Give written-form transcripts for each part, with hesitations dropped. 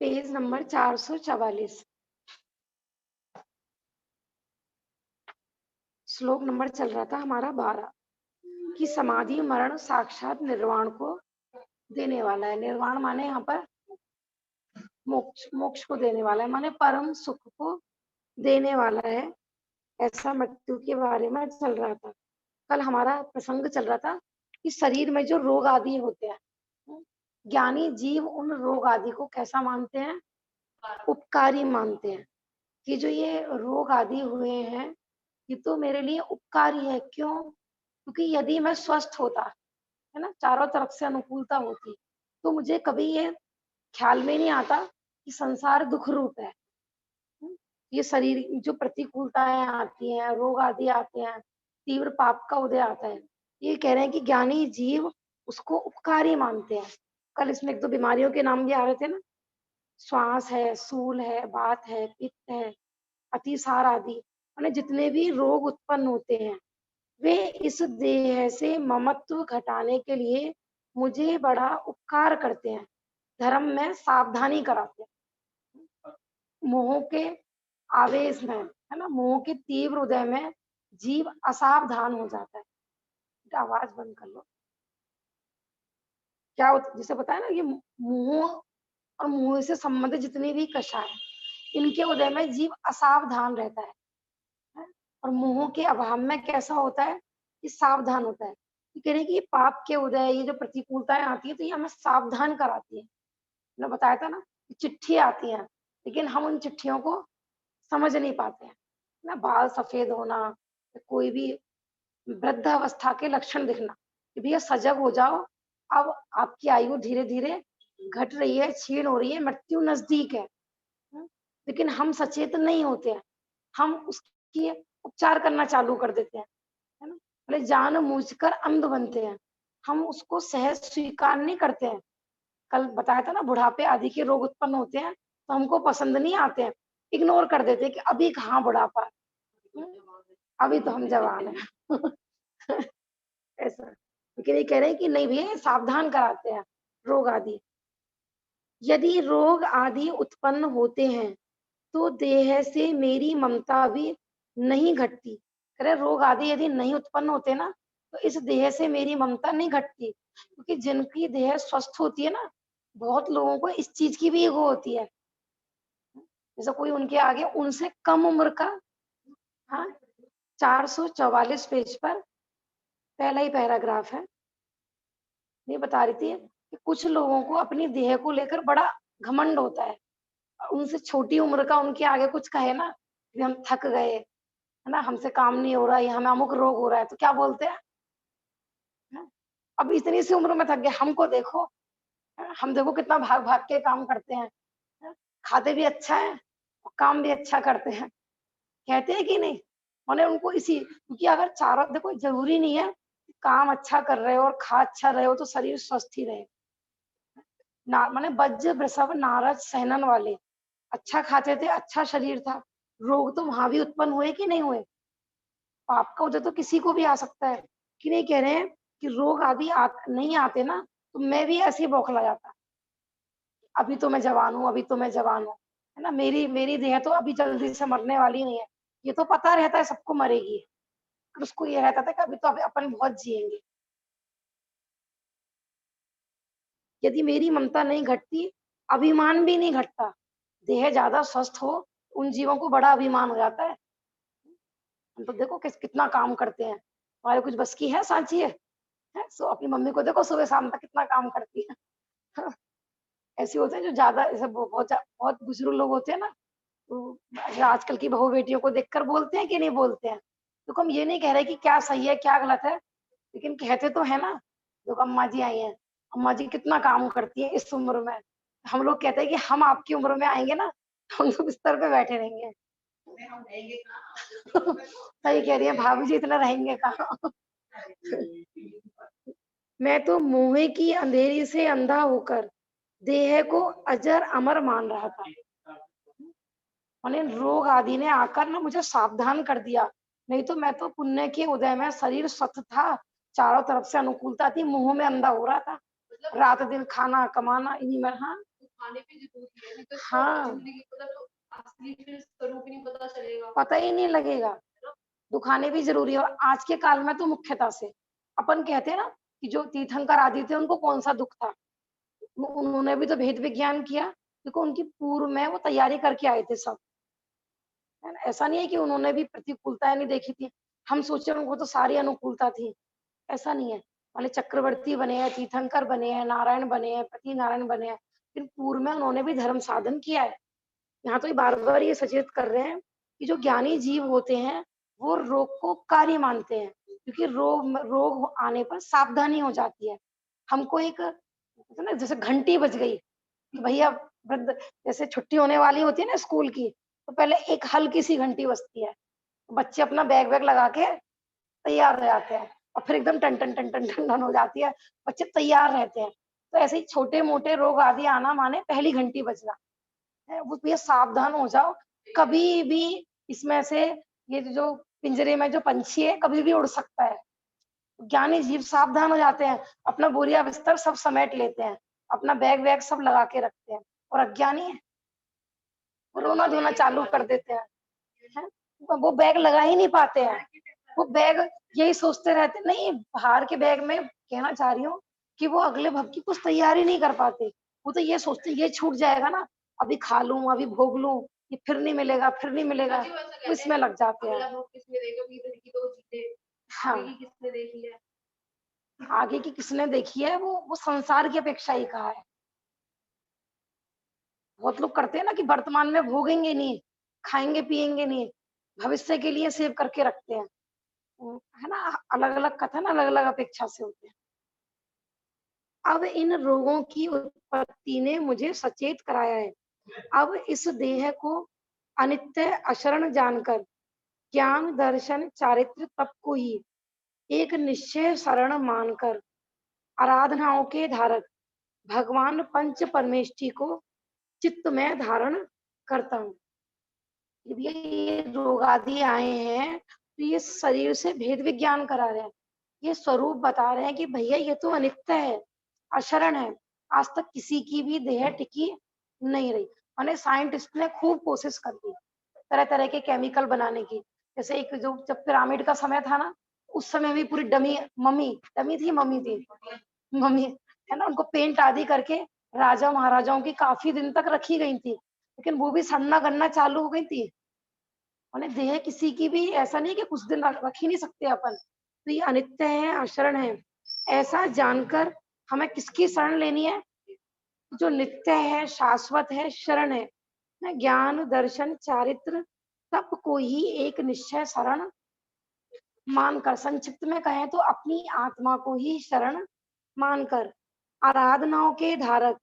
Page number 444, श्लोक number चल रहा था हमारा 12 कि समाधि मरण साक्षात निर्वाण को देने वाला है। निर्वाण माने यहाँ पर मोक्ष, मोक्ष को देने वाला है, माने परम सुख को देने वाला है। ऐसा मृत्यु के बारे में चल रहा था। कल हमारा प्रसंग चल रहा था कि शरीर में जो रोग आदि होते हैं, ज्ञानी जीव उन रोग आदि को कैसा मानते हैं? उपकारी मानते हैं कि जो ये रोग आदि हुए हैं ये तो मेरे लिए उपकारी है। क्यों? क्योंकि यदि मैं स्वस्थ होता, है ना, चारों तरफ से अनुकूलता होती, तो मुझे कभी ये ख्याल में नहीं आता कि संसार दुख रूप है। ये शरीर जो प्रतिकूलताएं आती हैं, रोग आदि आते हैं, तीव्र पाप का उदय आता है, ये कह रहे हैं कि ज्ञानी जीव उसको उपकारी मानते हैं। कल इसमें एक दो बीमारियों के नाम भी आ रहे थे ना, श्वास है, सूल है, बात है, पित्त है, अतिसार आदि, माने जितने भी रोग उत्पन्न होते हैं वे इस देह से ममत्व घटाने के लिए मुझे बड़ा उपकार करते हैं, धर्म में सावधानी कराते हैं। मोह के आवेश में, है ना, मोह के तीव्र उदय में जीव असावधान हो जाता है। आवाज बंद कर लो। क्या होता, जिसे पता है ना, ये मोह और मोह से संबंधित जितनी भी कषाय इनके उदय में जीव असावधान रहता है? और मोह के अभाव में कैसा होता है? ये सावधान होता है। ये कह रहे हैं कि ये पाप के उदय, ये जो प्रतिकूलताएं आती है तो ये हमें सावधान कराती है। मैंने बताया था ना, चिट्ठी आती है लेकिन हम उन चिट्ठियों को समझ नहीं पाते हैं ना। बाल सफेद होना, कोई भी वृद्धावस्था के लक्षण दिखना कि भैया सजग हो जाओ, अब आपकी आयु धीरे धीरे घट रही है, क्षीण हो रही है, मृत्यु नजदीक है। लेकिन हम सचेत नहीं होते हैं, हम उसकी उपचार करना चालू कर देते हैं, है ना। मतलब जान बूझकर अंध बनते हैं, हम उसको सहज स्वीकार नहीं करते हैं। कल बताया था ना, बुढ़ापे आदि के रोग उत्पन्न होते हैं तो हमको पसंद नहीं आते हैं, इग्नोर कर देते हैं कि अभी कहाँ बुढ़ापा, अभी तो हम जवान हैं। ऐसा। लेकिन ये कह रहे हैं कि नहीं भैया, सावधान कराते हैं रोग आदि। यदि रोग आदि उत्पन्न होते हैं तो देह से मेरी ममता भी नहीं घटती। अरे रोग आदि यदि नहीं उत्पन्न होते ना तो इस देह से मेरी ममता नहीं घटती, क्योंकि जिनकी देह स्वस्थ होती है ना, बहुत लोगों को इस चीज की भी ईगो होती है। जैसे कोई उनके आगे उनसे कम उम्र का, हाँ, 444 पेज पर पहला ही पैराग्राफ है। ये बता रही थी कि कुछ लोगों को अपनी देह को लेकर बड़ा घमंड होता है। उनसे छोटी उम्र का उनके आगे कुछ कहे ना कि हम थक गए, है ना, हमसे काम नहीं हो रहा है, हमें अमुक रोग हो रहा है, तो क्या बोलते हैं? अब इतनी सी उम्र में थक गए, हमको देखो, हम देखो कितना भाग भाग के काम करते हैं, खाते भी अच्छा है और काम भी अच्छा करते हैं, कहते हैं कि नहीं? मैंने उनको इसी, क्योंकि अगर चारों, देखो जरूरी नहीं है काम अच्छा कर रहे हो और खा अच्छा रहे हो तो शरीर स्वस्थ ही रहे। ना माने वज्र वृषभ नारद सहनन वाले अच्छा खाते थे, अच्छा शरीर था, रोग तो वहां भी उत्पन्न हुए कि नहीं हुए? पाप का उदय तो किसी को भी आ सकता है। कि नहीं कह रहे हैं कि रोग आदि नहीं आते ना तो मैं भी ऐसे ही बौखला जाता, अभी तो मैं जवान हूँ, अभी तो मैं जवान हूँ, है ना, मेरी मेरी देह तो अभी जल्दी से मरने वाली नहीं है। ये तो पता रहता है सबको मरेगी, पर उसको ये रहता था कि अभी तो अपन बहुत जिएंगे। यदि मेरी ममता नहीं घटती, अभिमान भी नहीं घटता। देह ज्यादा स्वस्थ हो, उन जीवों को बड़ा अभिमान हो जाता है। हम तो देखो कितना काम करते हैं, हमारे कुछ बस की है सांची है? सो अपनी मम्मी को देखो सुबह शाम तक कितना काम करती है। ऐसे होते हैं जो ज्यादा, ऐसे बहुत बुजुर्ग लोग होते हैं ना, तो आजकल की बहू बेटियों को देखकर बोलते हैं कि नहीं बोलते हैं? तो हम ये नहीं कह रहे कि क्या सही है क्या गलत है, लेकिन कहते तो है ना। देखो अम्मा जी आई हैं, अम्मा जी कितना काम करती है इस उम्र में। हम लोग कहते हैं कि हम आपकी उम्र में आएंगे ना, हम तो बिस्तर पे बैठे रहेंगे। सही कह रही है भाभी जी, इतना रहेंगे कहाँ। मैं तो मोहे की अंधेरी से अंधा होकर देह को अजर अमर मान रहा था। माने रोग आदि ने आकर ना मुझे सावधान कर दिया, नहीं तो मैं तो पुण्य के उदय में शरीर स्वस्थ था, चारों तरफ से अनुकूलता थी, मुंह में अंधा हो रहा था, रात दिन खाना कमाना इन्हीं में। हाँ, खाने पे जरूरी है, नहीं तो इसको हाँ, जिंदगी का तो असली फिर स्वरूप ही नहीं पता चलेगा। पता ही नहीं लगेगा। दुखाने भी ज़रूरी है और आज के काल में तो मुख्यतः से अपन कहते हैं ना कि जो तीर्थंकर आदि थे उनको कौन-सा दुःख था? उन्होंने भी तो भेद विज्ञान किया, देखो उनकी पूर्व में वो तैयारी करके आए थे सब, है ना? ऐसा नहीं है कि उन्होंने भी प्रतिकूलताएँ नहीं देखी थी। हम सोचे उनको तो सारी अनुकूलता थी, ऐसा नहीं है। माने चक्रवर्ती बने हैं, तीर्थंकर बने हैं, नारायण बने हैं, पति नारायण बने हैं, फिर पूर्व में उन्होंने भी धर्म साधन किया है। यहाँ तो ये बार-बार ये सचेत कर रहे हैं कि जो ज्ञानी जीव होते हैं, वो रोग को कार्य मानते हैं, क्योंकि रोग आने पर सावधानी हो जाती है। हमको एक कहते हैं ना जैसे घंटी बज गई, तो भैया वृद्ध जैसे छुट्टी होने वाली होती है ना स्कूल की, तो पहले एक हल्की-सी घंटी बजती है। बच्चे अपना बैग वैग लगा के तैयार हो जाते हैं और फिर एकदम टन टन टन टन टन टन हो जाती है, बच्चे तैयार रहते हैं। तो ऐसे ही छोटे-मोटे रोग आदि आना माने पहली घंटी बजना। है, वो भैया सावधान हो जाओ, कभी भी इसमें से ये जो पिंजरे में जो पंछी है, कभी भी उड़ सकता है। ज्ञानी जीव सावधान हो जाते हैं, अपना बोरिया बिस्तर सब समेट लेते हैं, अपना बैग वैग सब लगा के रखते हैं और अज्ञानी है, वो रोना-धोना चालू कर देते हैं, हैं? वो बैग लगा ही नहीं पाते हैं, वो बैग यही सोचते रहते नहीं, बाहर के बैग में कहना चाह रही हूँ कि वो अगले भव की कुछ तैयारी नहीं कर पाते। वो तो ये सोचते ये छूट जाएगा ना, अभी खा लूँ, अभी भोग लूँ, ये फिर नहीं मिलेगा, राजीव ऐसा तो कहते इसमें हैं, लग जाते हैं। अगला भोग किसने देगा, इधर की दो चीजें आगे हाँ, की किसने देखी है। आगे की किसने देखी है वो संसार की अपेक्षा ही कहा है। बहुत लोग करते हैं ना कि वर्तमान में भोगेंगे नहीं, खाएँगे-पिएँगे नहीं, भविष्य के लिए सेव करके रखते हैं। है ना? अलग-अलग कथन अलग-अलग अपेक्षा से होते हैं। अब इन रोगों की उत्पत्ति ने मुझे सचेत कराया है। अब इस देह को अनित्य अशरण जानकर ज्ञान, दर्शन, चारित्र तप को ही एक निश्चय शरण मानकर आराधनाओं के धारक भगवान पंच परमेष्ठी को चित्त में धारण करता हूँ। जब ये रोग आदि आए हैं, तो ये शरीर से भेद विज्ञान करा रहे हैं। ये स्वरूप बता रहे हैं कि भैया ये तो अनित्य है, अशरण है। आज तक किसी की भी देह टिकी नहीं रही। माने साइंटिस्ट ने खूब कोशिश कर दी, तरह-तरह के केमिकल बनाने की। जैसे एक जो जब पिरामिड का समय था ना, उस समय भी पूरी मम्मी थी, मम्मी, है ना? उनको पेंट आदि करके राजा-महाराजाओं की काफ़ी दिन तक रखी गई थी। लेकिन वो भी सड़ना-गलना चालू हो गई थी। माने देह किसी की भी ऐसा नहीं कि कुछ दिन रख ही नहीं सकते अपन। तो ये अनित्य है, अशरण है। ऐसा जानकर हमें किसकी शरण लेनी है? जो नित्य है, शाश्वत है, शरण है। ना ज्ञान, दर्शन, चारित्र तप को ही एक निश्चय शरण मानकर संक्षिप्त में कहें तो अपनी आत्मा को ही शरण मानकर आराधनाओं के धारक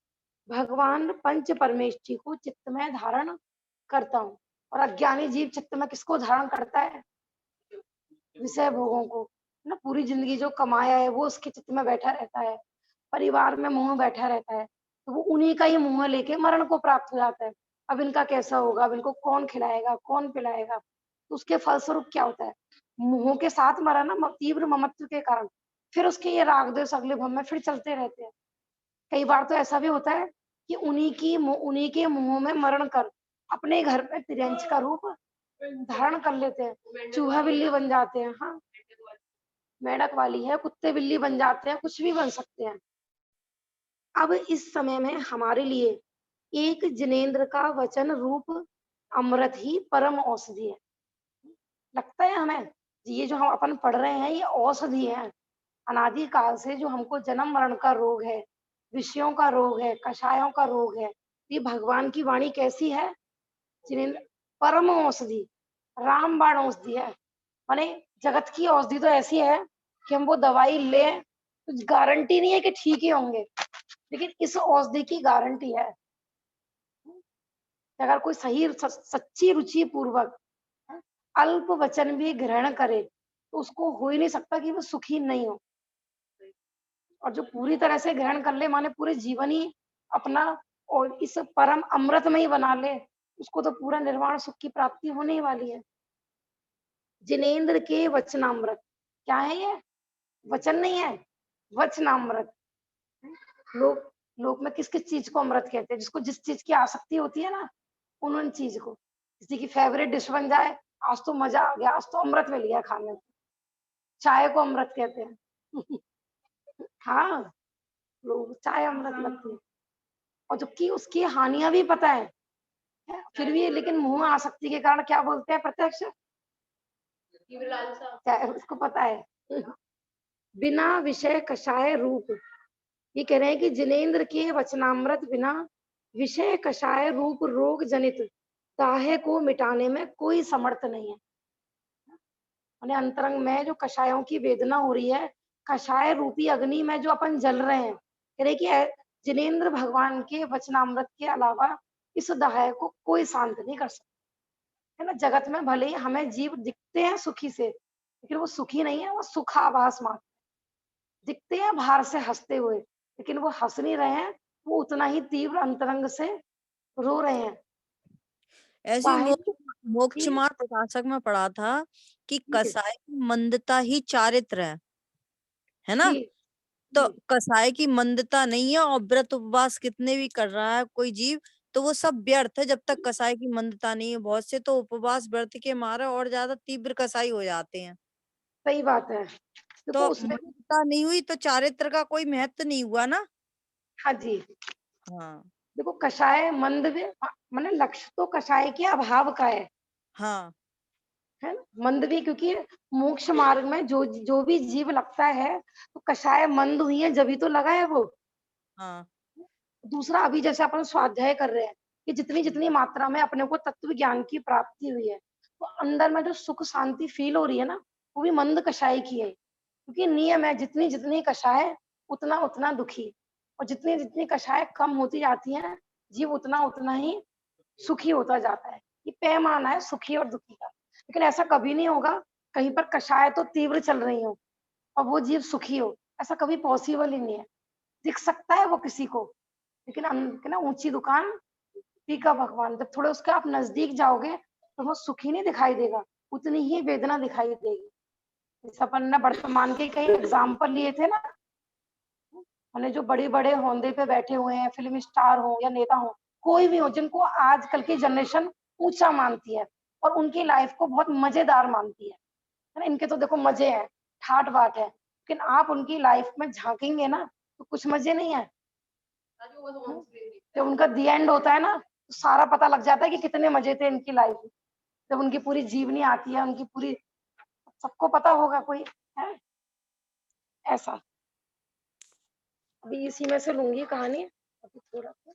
भगवान पंच परमेष्ठी को चित्त में धारण करता हूँ। और अज्ञानी जीव चित्त में किसको धारण करता है? विषय भोगों को, है ना? पूरी जिंदगी जो कमाया है वो उसके चित्त में बैठा रहता है, परिवार में मोह बैठा रहता है, तो वो उन्हीं का ही मोह लेके मरण को प्राप्त हो जाता है। अब इनका कैसा होगा, अब इनको कौन खिलाएगा, कौन पिलाएगा? तो उसके फलस्वरूप क्या होता है? मोह के साथ मरा ना तीव्र ममत्व के कारण, फिर उसके ये राग द्वेष अगले भव में फिर चलते रहते हैं। कई बार तो ऐसा भी होता है कि उन्हीं के मुँह में मरण कर अपने घर पे तिर्यंच का रूप धारण कर लेते हैं। चूहा बिल्ली बन जाते हैं। हाँ, मेंढक वाली है, कुत्ते बिल्ली बन जाते हैं, कुछ भी बन सकते हैं। अब इस समय में हमारे लिए एक जिनेंद्र का वचन रूप अमृत ही परम औषधि है। लगता है हमें ये जो हम अपन पढ़ रहे हैं ये औषधि है। अनादि काल से जो हमको जन्म मरण का रोग है, विषयों का रोग है, कषायों का रोग है, ये भगवान की वाणी कैसी है? जिनेंद्र परम औषधि, रामबाण औषधि है। माने जगत की औषधि तो ऐसी है कि हम वो दवाई लें, कुछ गारंटी नहीं है कि ठीक ही होंगे, लेकिन इस औषधि की गारंटी है। कि अगर कोई सही सच्ची रुचि पूर्वक अल्प वचन भी ग्रहण करे, तो उसको हो ही नहीं सकता कि वो सुखी नहीं हो। और जो पूरी तरह से ग्रहण कर ले माने पूरे जीवन ही अपना और इस परम अमृत में ही बना ले, उसको तो पूरा निर्वाण सुख की प्राप्ति होने ही वाली है। जिनेंद्र के वचनामृत, क्या है ये? वचन नहीं है, वचनामृत। लोग लोक में किस किस चीज को अमृत कहते हैं? जिसको जिस चीज की आसक्ति होती है ना, उन चीज को। किसी की फेवरेट डिश बन जाए, आज तो मजा आ गया, आज तो अमृत मिल गया खाने को। चाय को अमृत कहते हैं। हाँ, लोग चाय अमृत लगती है, और जबकि उसकी हानियां भी पता है, फिर भी लेकिन मुंह आसक्ति के कारण क्या बोलते हैं प्रत्यक्ष, तीव्र लालसा। चाहे उसको पता है। बिना विषय कषाय रूप, ये कह रहे हैं कि जिनेंद्र के वचनामृत बिना विषय कषाय रूप रोग जनित दाहे को मिटाने में कोई समर्थ नहीं है। माने अंतरंग में जो कषायों की वेदना हो रही है, कषाय रूपी अग्नि में जो अपन जल रहे हैं, कह रहे कि जिनेंद्र भगवान के वचनामृत के अलावा इस दाहे को कोई शांत नहीं कर सकता। है ना, जगत में भले ही हमें जीव दिखते हैं सुखी से, लेकिन वो सुखी नहीं है, वो सुखाभास मात्र दिखते हैं बाहर से हंसते हुए, लेकिन वो हंस नहीं रहे हैं, वो उतना ही तीव्र अंतरंग से रो रहे हैं। ऐसी बाहरी मोक्ष जी, मार्ग प्रकाशक में पढ़ा था कि जी, कसाई की मंदता ही चारित्र है ना? जी, तो जी, कसाई की मंदता नहीं है, और व्रत उपवास कितने भी कर रहा है कोई जीव, तो वो सब व्यर्थ है जब तक कसाई की मंदता नहीं है। बहुत से तो उपवास व्रत के मारे और ज्यादा तीव्र कसाई हो जाते हैं। सही बात है। देखो तो उसमें भी, मंदता नहीं हुई तो चारित्र का कोई महत्व नहीं हुआ ना। हाँ जी, हाँ, देखो कषाय मंद भी माने लक्ष्य तो कषाय के अभाव का हाँ, है ना, मंद भी, क्योंकि मोक्ष मार्ग में जो जो भी जीव लगता है, तो कषाय मंद हुई है जब ही तो लगा है वो। हाँ, दूसरा, अभी जैसे अपन स्वाध्याय कर रहे हैं कि जितनी जितनी मात्रा में अपने को तत्व ज्ञान की प्राप्ति हुई है, तो अंदर में जो सुख शांति फील हो रही है ना, वो भी मंद कषाय की है, क्योंकि नियम है जितनी जितनी कषाय उतना उतना दुखी, और जितनी जितनी कषाय कम होती जाती है, जीव उतना उतना ही सुखी होता जाता है। ये पैमाना है सुखी और दुखी का। लेकिन ऐसा कभी नहीं होगा कहीं पर कषाय तो तीव्र चल रही हो और वो जीव सुखी हो, ऐसा कभी पॉसिबल ही नहीं है। दिख सकता है वो किसी को, लेकिन ना ऊंची दुकान फीका पकवान, जब थोड़े उसके आप नजदीक जाओगे तो वो सुखी नहीं दिखाई देगा, उतनी ही वेदना दिखाई देगी। जैसे अपन ने वर्तमान के कई एग्जाम्पल लिए थे ना, मैंने जो बड़े बड़े होंदे पे बैठे हुए हैं, फिल्म स्टार हो या नेता हो, कोई भी हो, जिनको आजकल की जनरेशन ऊंचा मानती है और उनकी लाइफ को बहुत मजेदार मानती है ना, इनके तो देखो मजे हैं, ठाट बाट है, लेकिन आप उनकी लाइफ में झांकेंगे ना तो कुछ मजे नहीं है। राजू वो तो हम्म, ऑन स्क्रीन दिखता जब है। उनका दी एंड होता है ना, तो सारा पता लग जाता है कि कितने मजे थे इनकी लाइफ में। जब उनकी पूरी जीवनी आती है, उनकी पूरी, सबको पता होगा कोई है ऐसा। अभी इसी में से लूंगी कहानी, अभी थोड़ा सा।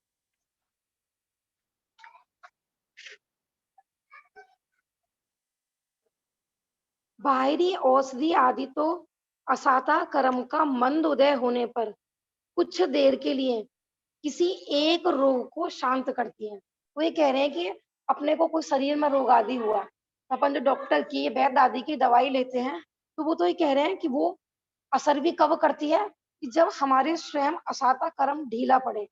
बाहरी औषधि आदि तो असाता कर्म का मंद उदय होने पर कुछ देर के लिए किसी एक रोग को शांत करती है। वो ये कह रहे हैं कि अपने को कोई शरीर में रोग आदि हुआ, अपन जो डॉक्टर की वैद्य आदि की दवाई लेते हैं, तो वो तो ये कह रहे हैं कि वो असर भी कब करती है, कि जब हमारे स्वयं असाता कर्म ढीला पड़े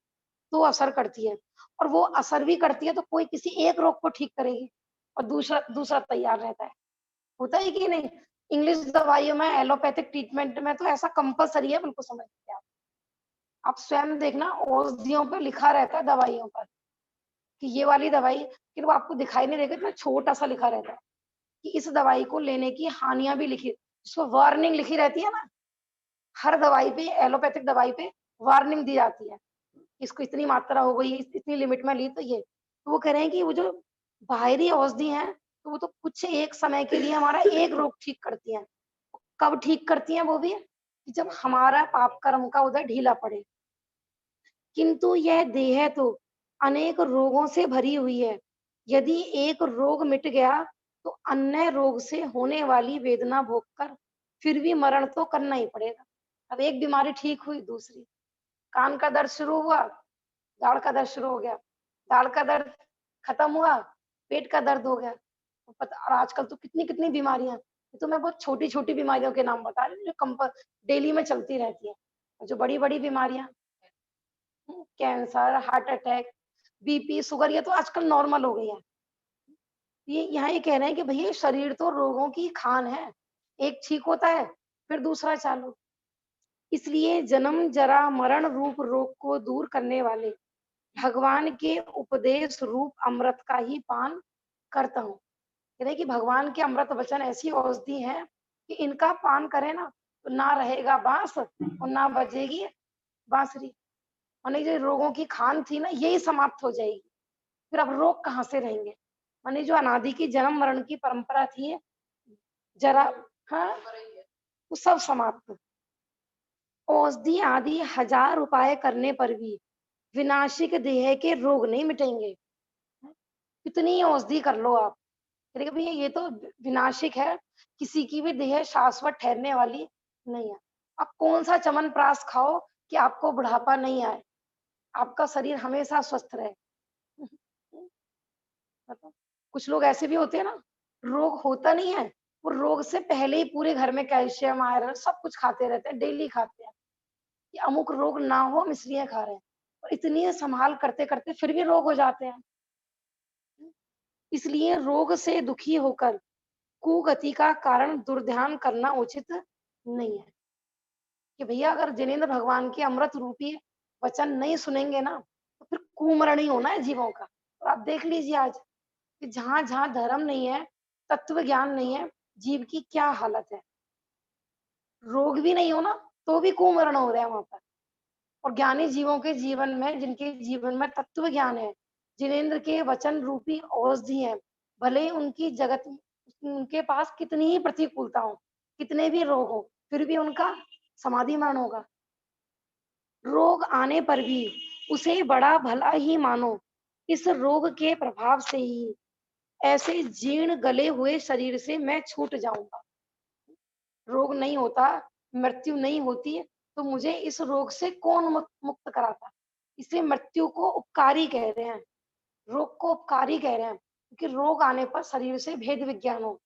तो असर करती है। और वो असर भी करती है तो कोई किसी एक रोग को ठीक करेगी और दूसरा दूसरा तैयार रहता है। होता है कि नहीं, इंग्लिश दवाइयों में एलोपैथिक ट्रीटमेंट में तो ऐसा कंपलसरी है, बिल्कुल समझ लीजिए आप स्वयं देखना औषधियों पर लिखा रहता है दवाइयों पर कि ये वाली दवाई, फिर वो आपको दिखाई नहीं देगा, इतना छोटा सा लिखा रहता है कि इस दवाई को लेने की हानियां भी लिखी, जिसको वार्निंग लिखी रहती है ना, हर दवाई पे, एलोपैथिक दवाई पे वार्निंग दी जाती है, इसको इतनी मात्रा हो गई, इतनी लिमिट में ली तो ये। तो वो कह रहे हैं कि वो जो बाहरी औषधि है, तो वो तो कुछ एक समय के लिए हमारा एक रोग ठीक करती है। कब ठीक करती है वो भी, कि जब हमारा पाप कर्म का उधर ढीला पड़े। किंतु यह देह तो अनेक रोगों से भरी हुई है, यदि एक रोग मिट गया तो अन्य रोग से होने वाली वेदना भोग कर फिर भी मरण तो करना ही पड़ेगा। अब एक बीमारी ठीक हुई, दूसरी, कान का दर्द शुरू हुआ, दाढ़ का दर्द शुरू हो गया, दाढ़ का दर्द खत्म हुआ, पेट का दर्द हो गया। तो पता, और आजकल तो कितनी कितनी बीमारियां, ये तो मैं बहुत छोटी छोटी बीमारियों के नाम बता रही हूँ जो डेली में चलती रहती है। और जो बड़ी बड़ी बीमारियां, cancer, heart attack, BP, sugar, ये तो आजकल नॉर्मल हो गई है। ये यहाँ ये कह रहे हैं कि भैया शरीर तो रोगों की खान है, एक ठीक होता है फिर दूसरा चालू। इसलिए जन्म जरा मरण रूप रोग को दूर करने वाले भगवान के उपदेश रूप अमृत का ही पान करता हूँ। कह रहे कि भगवान के अमृत वचन ऐसी औषधि है कि इनका पान करें ना तो ना रहेगा बांस और ना बजेगी बांसुरी। माने जो रोगों की खान थी ना यही समाप्त हो जाएगी। फिर अब रोग कहाँ से रहेंगे? माने जो अनादि की जन्म मरण की परंपरा थी जरा, हाँ, वो सब समाप्त। औषधि आदि हजार उपाय करने पर भी विनाशिक देह के रोग नहीं मिटेंगे। कितनी औषधि कर लो आप, कहेंगे भैया ये तो विनाशिक है, किसी की भी देह शाश्वत ठहरने वाली नहीं है। आप कौन सा च्यवनप्राश खाओ कि आपको बुढ़ापा नहीं आए, आपका शरीर हमेशा स्वस्थ रहे। बताओ। कुछ लोग ऐसे भी होते हैं ना, रोग होता नहीं है, वो रोग से पहले ही पूरे घर में कैल्शियम आयरन सब कुछ खाते रहते हैं, डेली खाते हैं कि अमुक रोग ना हो, हम इसलिए खा रहे हैं। और इतनी संभाल करते करते फिर भी रोग हो जाते हैं। इसलिए रोग से दुखी होकर कुगति का कारण दुर्ध्यान करना उचित नहीं है। कि भैया अगर जिनेंद्र भगवान के अमृत रूपी वचन नहीं सुनेंगे ना तो फिर कुमरण ही होना है जीवों का। और आप देख लीजिए आज कि जहां जहां धर्म नहीं है, तत्व ज्ञान नहीं है, जीव की क्या हालत है। रोग भी नहीं हो ना तो भी कुमरण हो रहे हैं वहां पर। और ज्ञानी जीवों के जीवन में, जिनके जीवन में तत्व ज्ञान है, जिनेंद्र के वचन रूपी औषधि है, भले ही उनकी जगत, उनके पास कितनी ही प्रतिकूलता हो, कितने भी रोग हो, फिर भी उनका समाधि मरण होगा। रोग आने पर भी उसे बड़ा भला ही मानो, इस रोग के प्रभाव से ही ऐसे जीर्ण गले हुए शरीर से मैं छूट जाऊंगा। रोग नहीं होता, मृत्यु नहीं होती, तो मुझे इस रोग से कौन मुक्त कराता? इसे मृत्यु को उपकारी कह रहे हैं, रोग को उपकारी कह रहे हैं, क्योंकि रोग आने पर शरीर से भेद विज्ञान हो।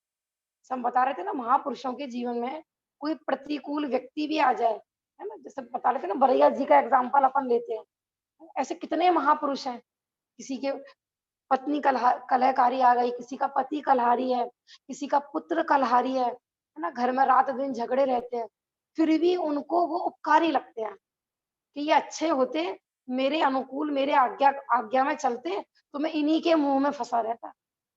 हम बता रहे थे ना, महापुरुषों के जीवन में कोई प्रतिकूल व्यक्ति भी आ जाए, है ना, जैसे बता रहे थे ना, बरैया जी का एग्जाम्पल अपन लेते हैं। ऐसे कितने महापुरुष हैं, किसी के पत्नी कलहकारी आ गई, किसी का पति कलहारी है, किसी का पुत्र कलहारी है ना, घर में रात दिन झगड़े रहते हैं, फिर भी उनको वो उपकारी लगते हैं कि ये अच्छे होते, मेरे अनुकूल, मेरे आज्ञा आज्ञा में चलते, तो मैं इन्हीं के मुंह में फंसा रहता।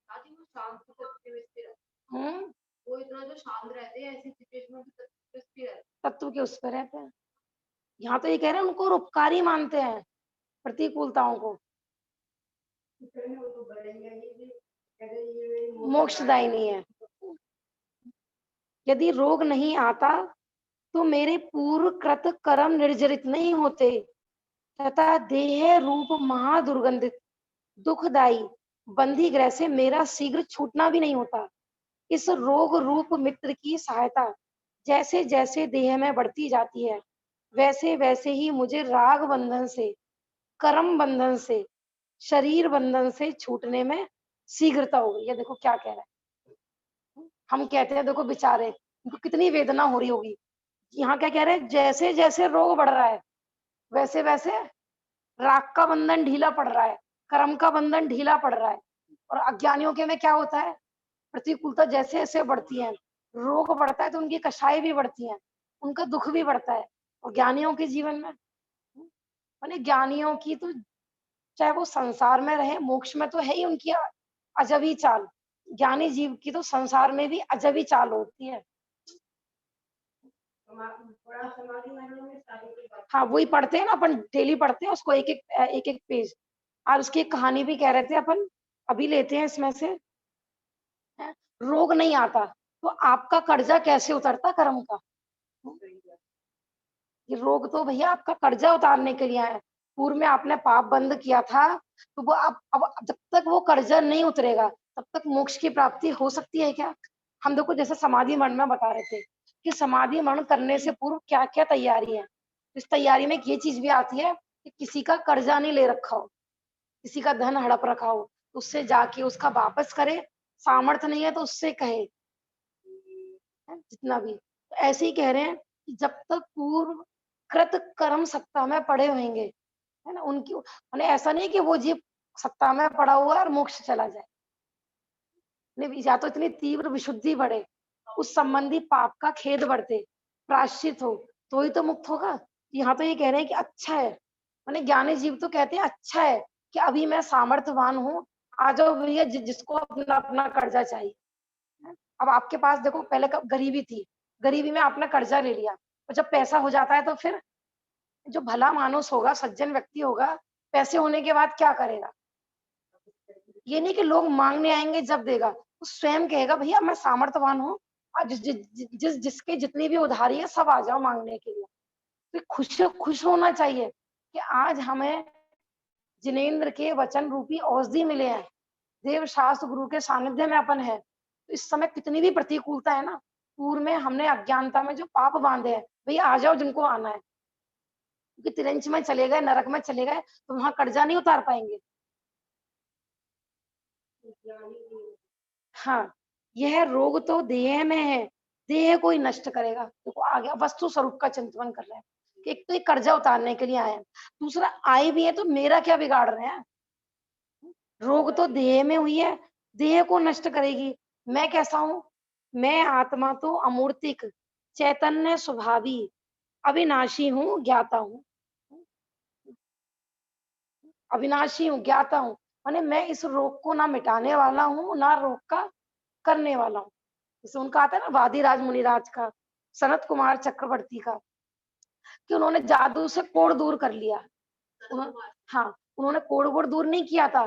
आदि वो शांत तत्व में स्थिर रहते हम्म, हैं। वो इतना जो शांत रहते हैं ऐसी सिचुएशन में भी तत्व में स्थिर रहते हैं। तत्व के उस पर रहते हैं। यहाँ तो ये कह रहे हैं उनको उपकारी मानते हैं प्रतिकूलताओं को, मोक्षदायी नहीं है। यदि रोग नहीं आता तो मेरे पूर्व कृत कर्म निर्जरित नहीं होते तथा देह रूप महादुर्गंधित दुखदायी बंधी ग्रह से मेरा शीघ्र छूटना भी नहीं होता। इस रोग रूप मित्र की सहायता जैसे जैसे देह में बढ़ती जाती है, वैसे वैसे ही मुझे राग बंधन से, कर्म बंधन से, शरीर बंधन से छूटने में शीघ्रता हो गई। ये देखो क्या कह रहा है। हम कहते हैं देखो बेचारे, उनको कितनी वेदना हो रही होगी। यहाँ क्या कह रहे हैं, जैसे जैसे रोग बढ़ रहा है वैसे वैसे राग का बंधन ढीला पड़ रहा है, कर्म का बंधन ढीला पड़ रहा है। और अज्ञानियों के में क्या होता है, प्रतिकूलता जैसे जैसे बढ़ती है, रोग बढ़ता है तो उनकी कषाय भी बढ़ती है, उनका दुख भी बढ़ता है। और ज्ञानियों के जीवन में, माने ज्ञानियों की तो चाहे वो संसार में रहे, मोक्ष में तो है ही उनकी अजब ही चाल। ज्ञानी जीव की तो संसार में भी अजब ही चाल होती है। हाँ, वही पढ़ते हैं ना अपन, डेली पढ़ते हैं उसको, एक एक पेज। और उसकी एक कहानी भी कह रहे थे अपन, अभी लेते हैं इसमें से। रोग नहीं आता तो आपका कर्जा कैसे उतरता कर्म का? ये रोग तो भैया आपका कर्जा उतारने के लिए है। पूर्व में आपने पाप बंद किया था, तो वो अब जब तक वो कर्जा नहीं उतरेगा तब तक मोक्ष की प्राप्ति हो सकती है क्या? हम देखो जैसे समाधि मरण में बता रहे थे कि समाधि मरण करने से पूर्व क्या क्या तैयारी है। इस तैयारी में ये चीज भी आती है कि किसी का कर्जा नहीं ले रखा हो, किसी का धन हड़प रखा हो, तो उससे जाके उसका वापस करे, सामर्थ्य नहीं है तो उससे कहे, जितना भी। तो ऐसे ही कह रहे हैं कि जब तक पूर्व कृत कर्म सत्ता में पड़े होंगे, है ना, उनकी माने ऐसा नहीं कि वो जीव सत्ता में पड़ा हुआ है और मोक्ष चला जाए। नहीं, या तो इतनी तीव्र विशुद्धि बढ़े, उस संबंधी पाप का खेद बढ़ते, प्रायश्चित हो, तो ही तो मुक्त होगा। यहाँ तो ये कह रहे हैं कि अच्छा है, माने ज्ञानी जीव तो कहते हैं अच्छा है कि अभी मैं सामर्थ्यवान हूँ, आ जाओ भैया जिसको अपना अपना कर्जा चाहिए। अब आपके पास देखो पहले गरीबी थी, गरीबी में आपने कर्जा ले लिया, और जब पैसा हो जाता है तो फिर जो भला मानुस होगा, सज्जन व्यक्ति होगा, पैसे होने के बाद क्या करेगा? ये नहीं कि लोग मांगने आएंगे जब देगा, वो स्वयं कहेगा भैया मैं सामर्थ्यवान हूँ, और जिसके जितनी भी उधारी है सब आ जाओ मांगने के लिए। तो खुश होना चाहिए कि आज हमें जिनेंद्र के वचन रूपी औषधि मिले हैं, देव शास्त्र गुरु के सानिध्य में अपन है। तो इस समय कितनी भी प्रतिकूलता है ना, पूर्व में हमने अज्ञानता में जो पाप बांधे हैं, भैया आ जाओ जिनको आना है, क्योंकि तिरंच में चले गए, नरक में चले गए तो वहां कर्जा नहीं उतार पाएंगे। हाँ, यह रोग तो देह में है, देह को ही नष्ट करेगा। देखो आ गया, वस्तु स्वरूप का चिंतन कर रहे हैं कि एक तो ये कर्जा उतारने के लिए आए हैं, दूसरा आए भी है तो मेरा क्या बिगाड़ रहे हैं? रोग तो देह में हुई है, देह को नष्ट करेगी। मैं कैसा हूं? मैं आत्मा तो अमूर्तिक चैतन्य स्वभावी अविनाशी हूँ, ज्ञाता हूँ। अविनाशी हूँ, ज्ञाता हूँ, माने मैं इस रोग को ना मिटाने वाला हूँ, ना रोग का करने वाला हूँ। जैसे उनका आता है ना वादिराज मुनिराज का, सनत कुमार चक्रवर्ती का, कि उन्होंने जादू से कोढ़ दूर कर लिया। हाँ, उन्होंने कोढ़ वोढ़ दूर नहीं किया था।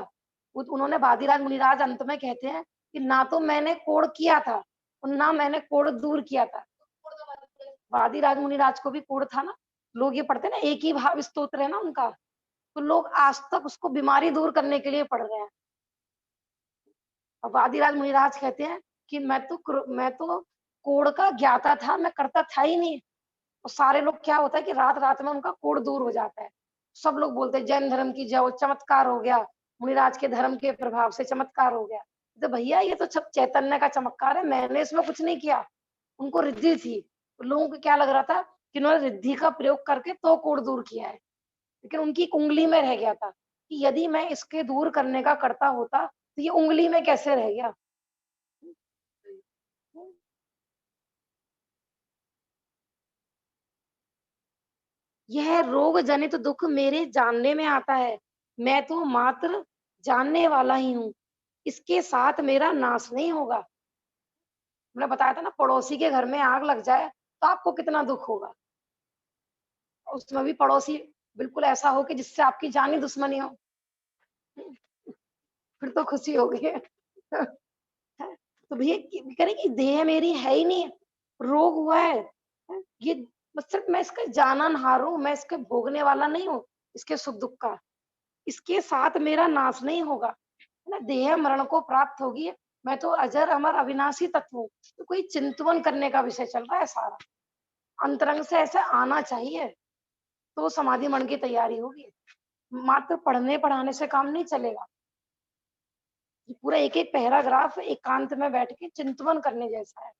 उन्होंने वादिराज मुनिराज अंत में कहते हैं कि ना तो मैंने कोढ़ किया था और ना मैंने कोढ़ दूर किया था। वादिराज मुनिराज को भी कोढ़ था ना, लोग ये पढ़ते हैं ना, एक ही भाव स्तोत्र है ना उनका, तो लोग आज तक उसको बीमारी दूर करने के लिए पढ़ रहे हैं। और वादिराज मुनिराज कहते हैं कि मैं तो कोढ़ का ज्ञाता था, मैं करता था ही नहीं। और सारे लोग क्या होता है कि रात रात में उनका कोढ़ दूर हो जाता है। सब लोग बोलते हैं जैन धर्म की जय, चमत्कार हो गया, मुनिराज के धर्म के प्रभाव से चमत्कार हो गया। तो भैया ये तो सब चैतन्य का चमत्कार है, मैंने इसमें कुछ नहीं किया। उनको रिद्धि थी, तो लोगों को क्या लग रहा था कि उन्होंने रिद्धि का प्रयोग करके तो कोढ़ दूर किया है, लेकिन उनकी उंगली में रह गया था कि यदि मैं इसके दूर करने का करता होता तो ये उंगली में कैसे रह गया। यह रोग जनित दुख मेरे जानने में आता है, मैं तो मात्र जानने वाला ही हूँ, इसके साथ मेरा नाश नहीं होगा। मैंने बताया था ना, पड़ोसी के घर में आग लग जाए तो आपको कितना दुख होगा, उसमें भी पड़ोसी बिल्कुल ऐसा हो कि जिससे आपकी जानी दुश्मनी हो, फिर तो खुशी होगी। तो भैया करें कि देह मेरी है ही नहीं, रोग हुआ है, ये बस सिर्फ मैं इसका जाननहार हूँ, मैं इसके भोगने वाला नहीं हूँ, इसके सुख दुख का, इसके साथ मेरा नाश नहीं होगा, है ना, देह मरण को प्राप्त होगी, मैं तो अजर अमर अविनाशी तत्व हूँ। तो कोई चिंतवन करने का विषय चल रहा है सारा, अंतरंग से ऐसे आना चाहिए तो समाधि मन की तैयारी होगी। मात्र पढ़ने पढ़ाने से काम नहीं चलेगा, पूरा एक एक पैराग्राफ एकांत में बैठ के चिंतवन करने जैसा है।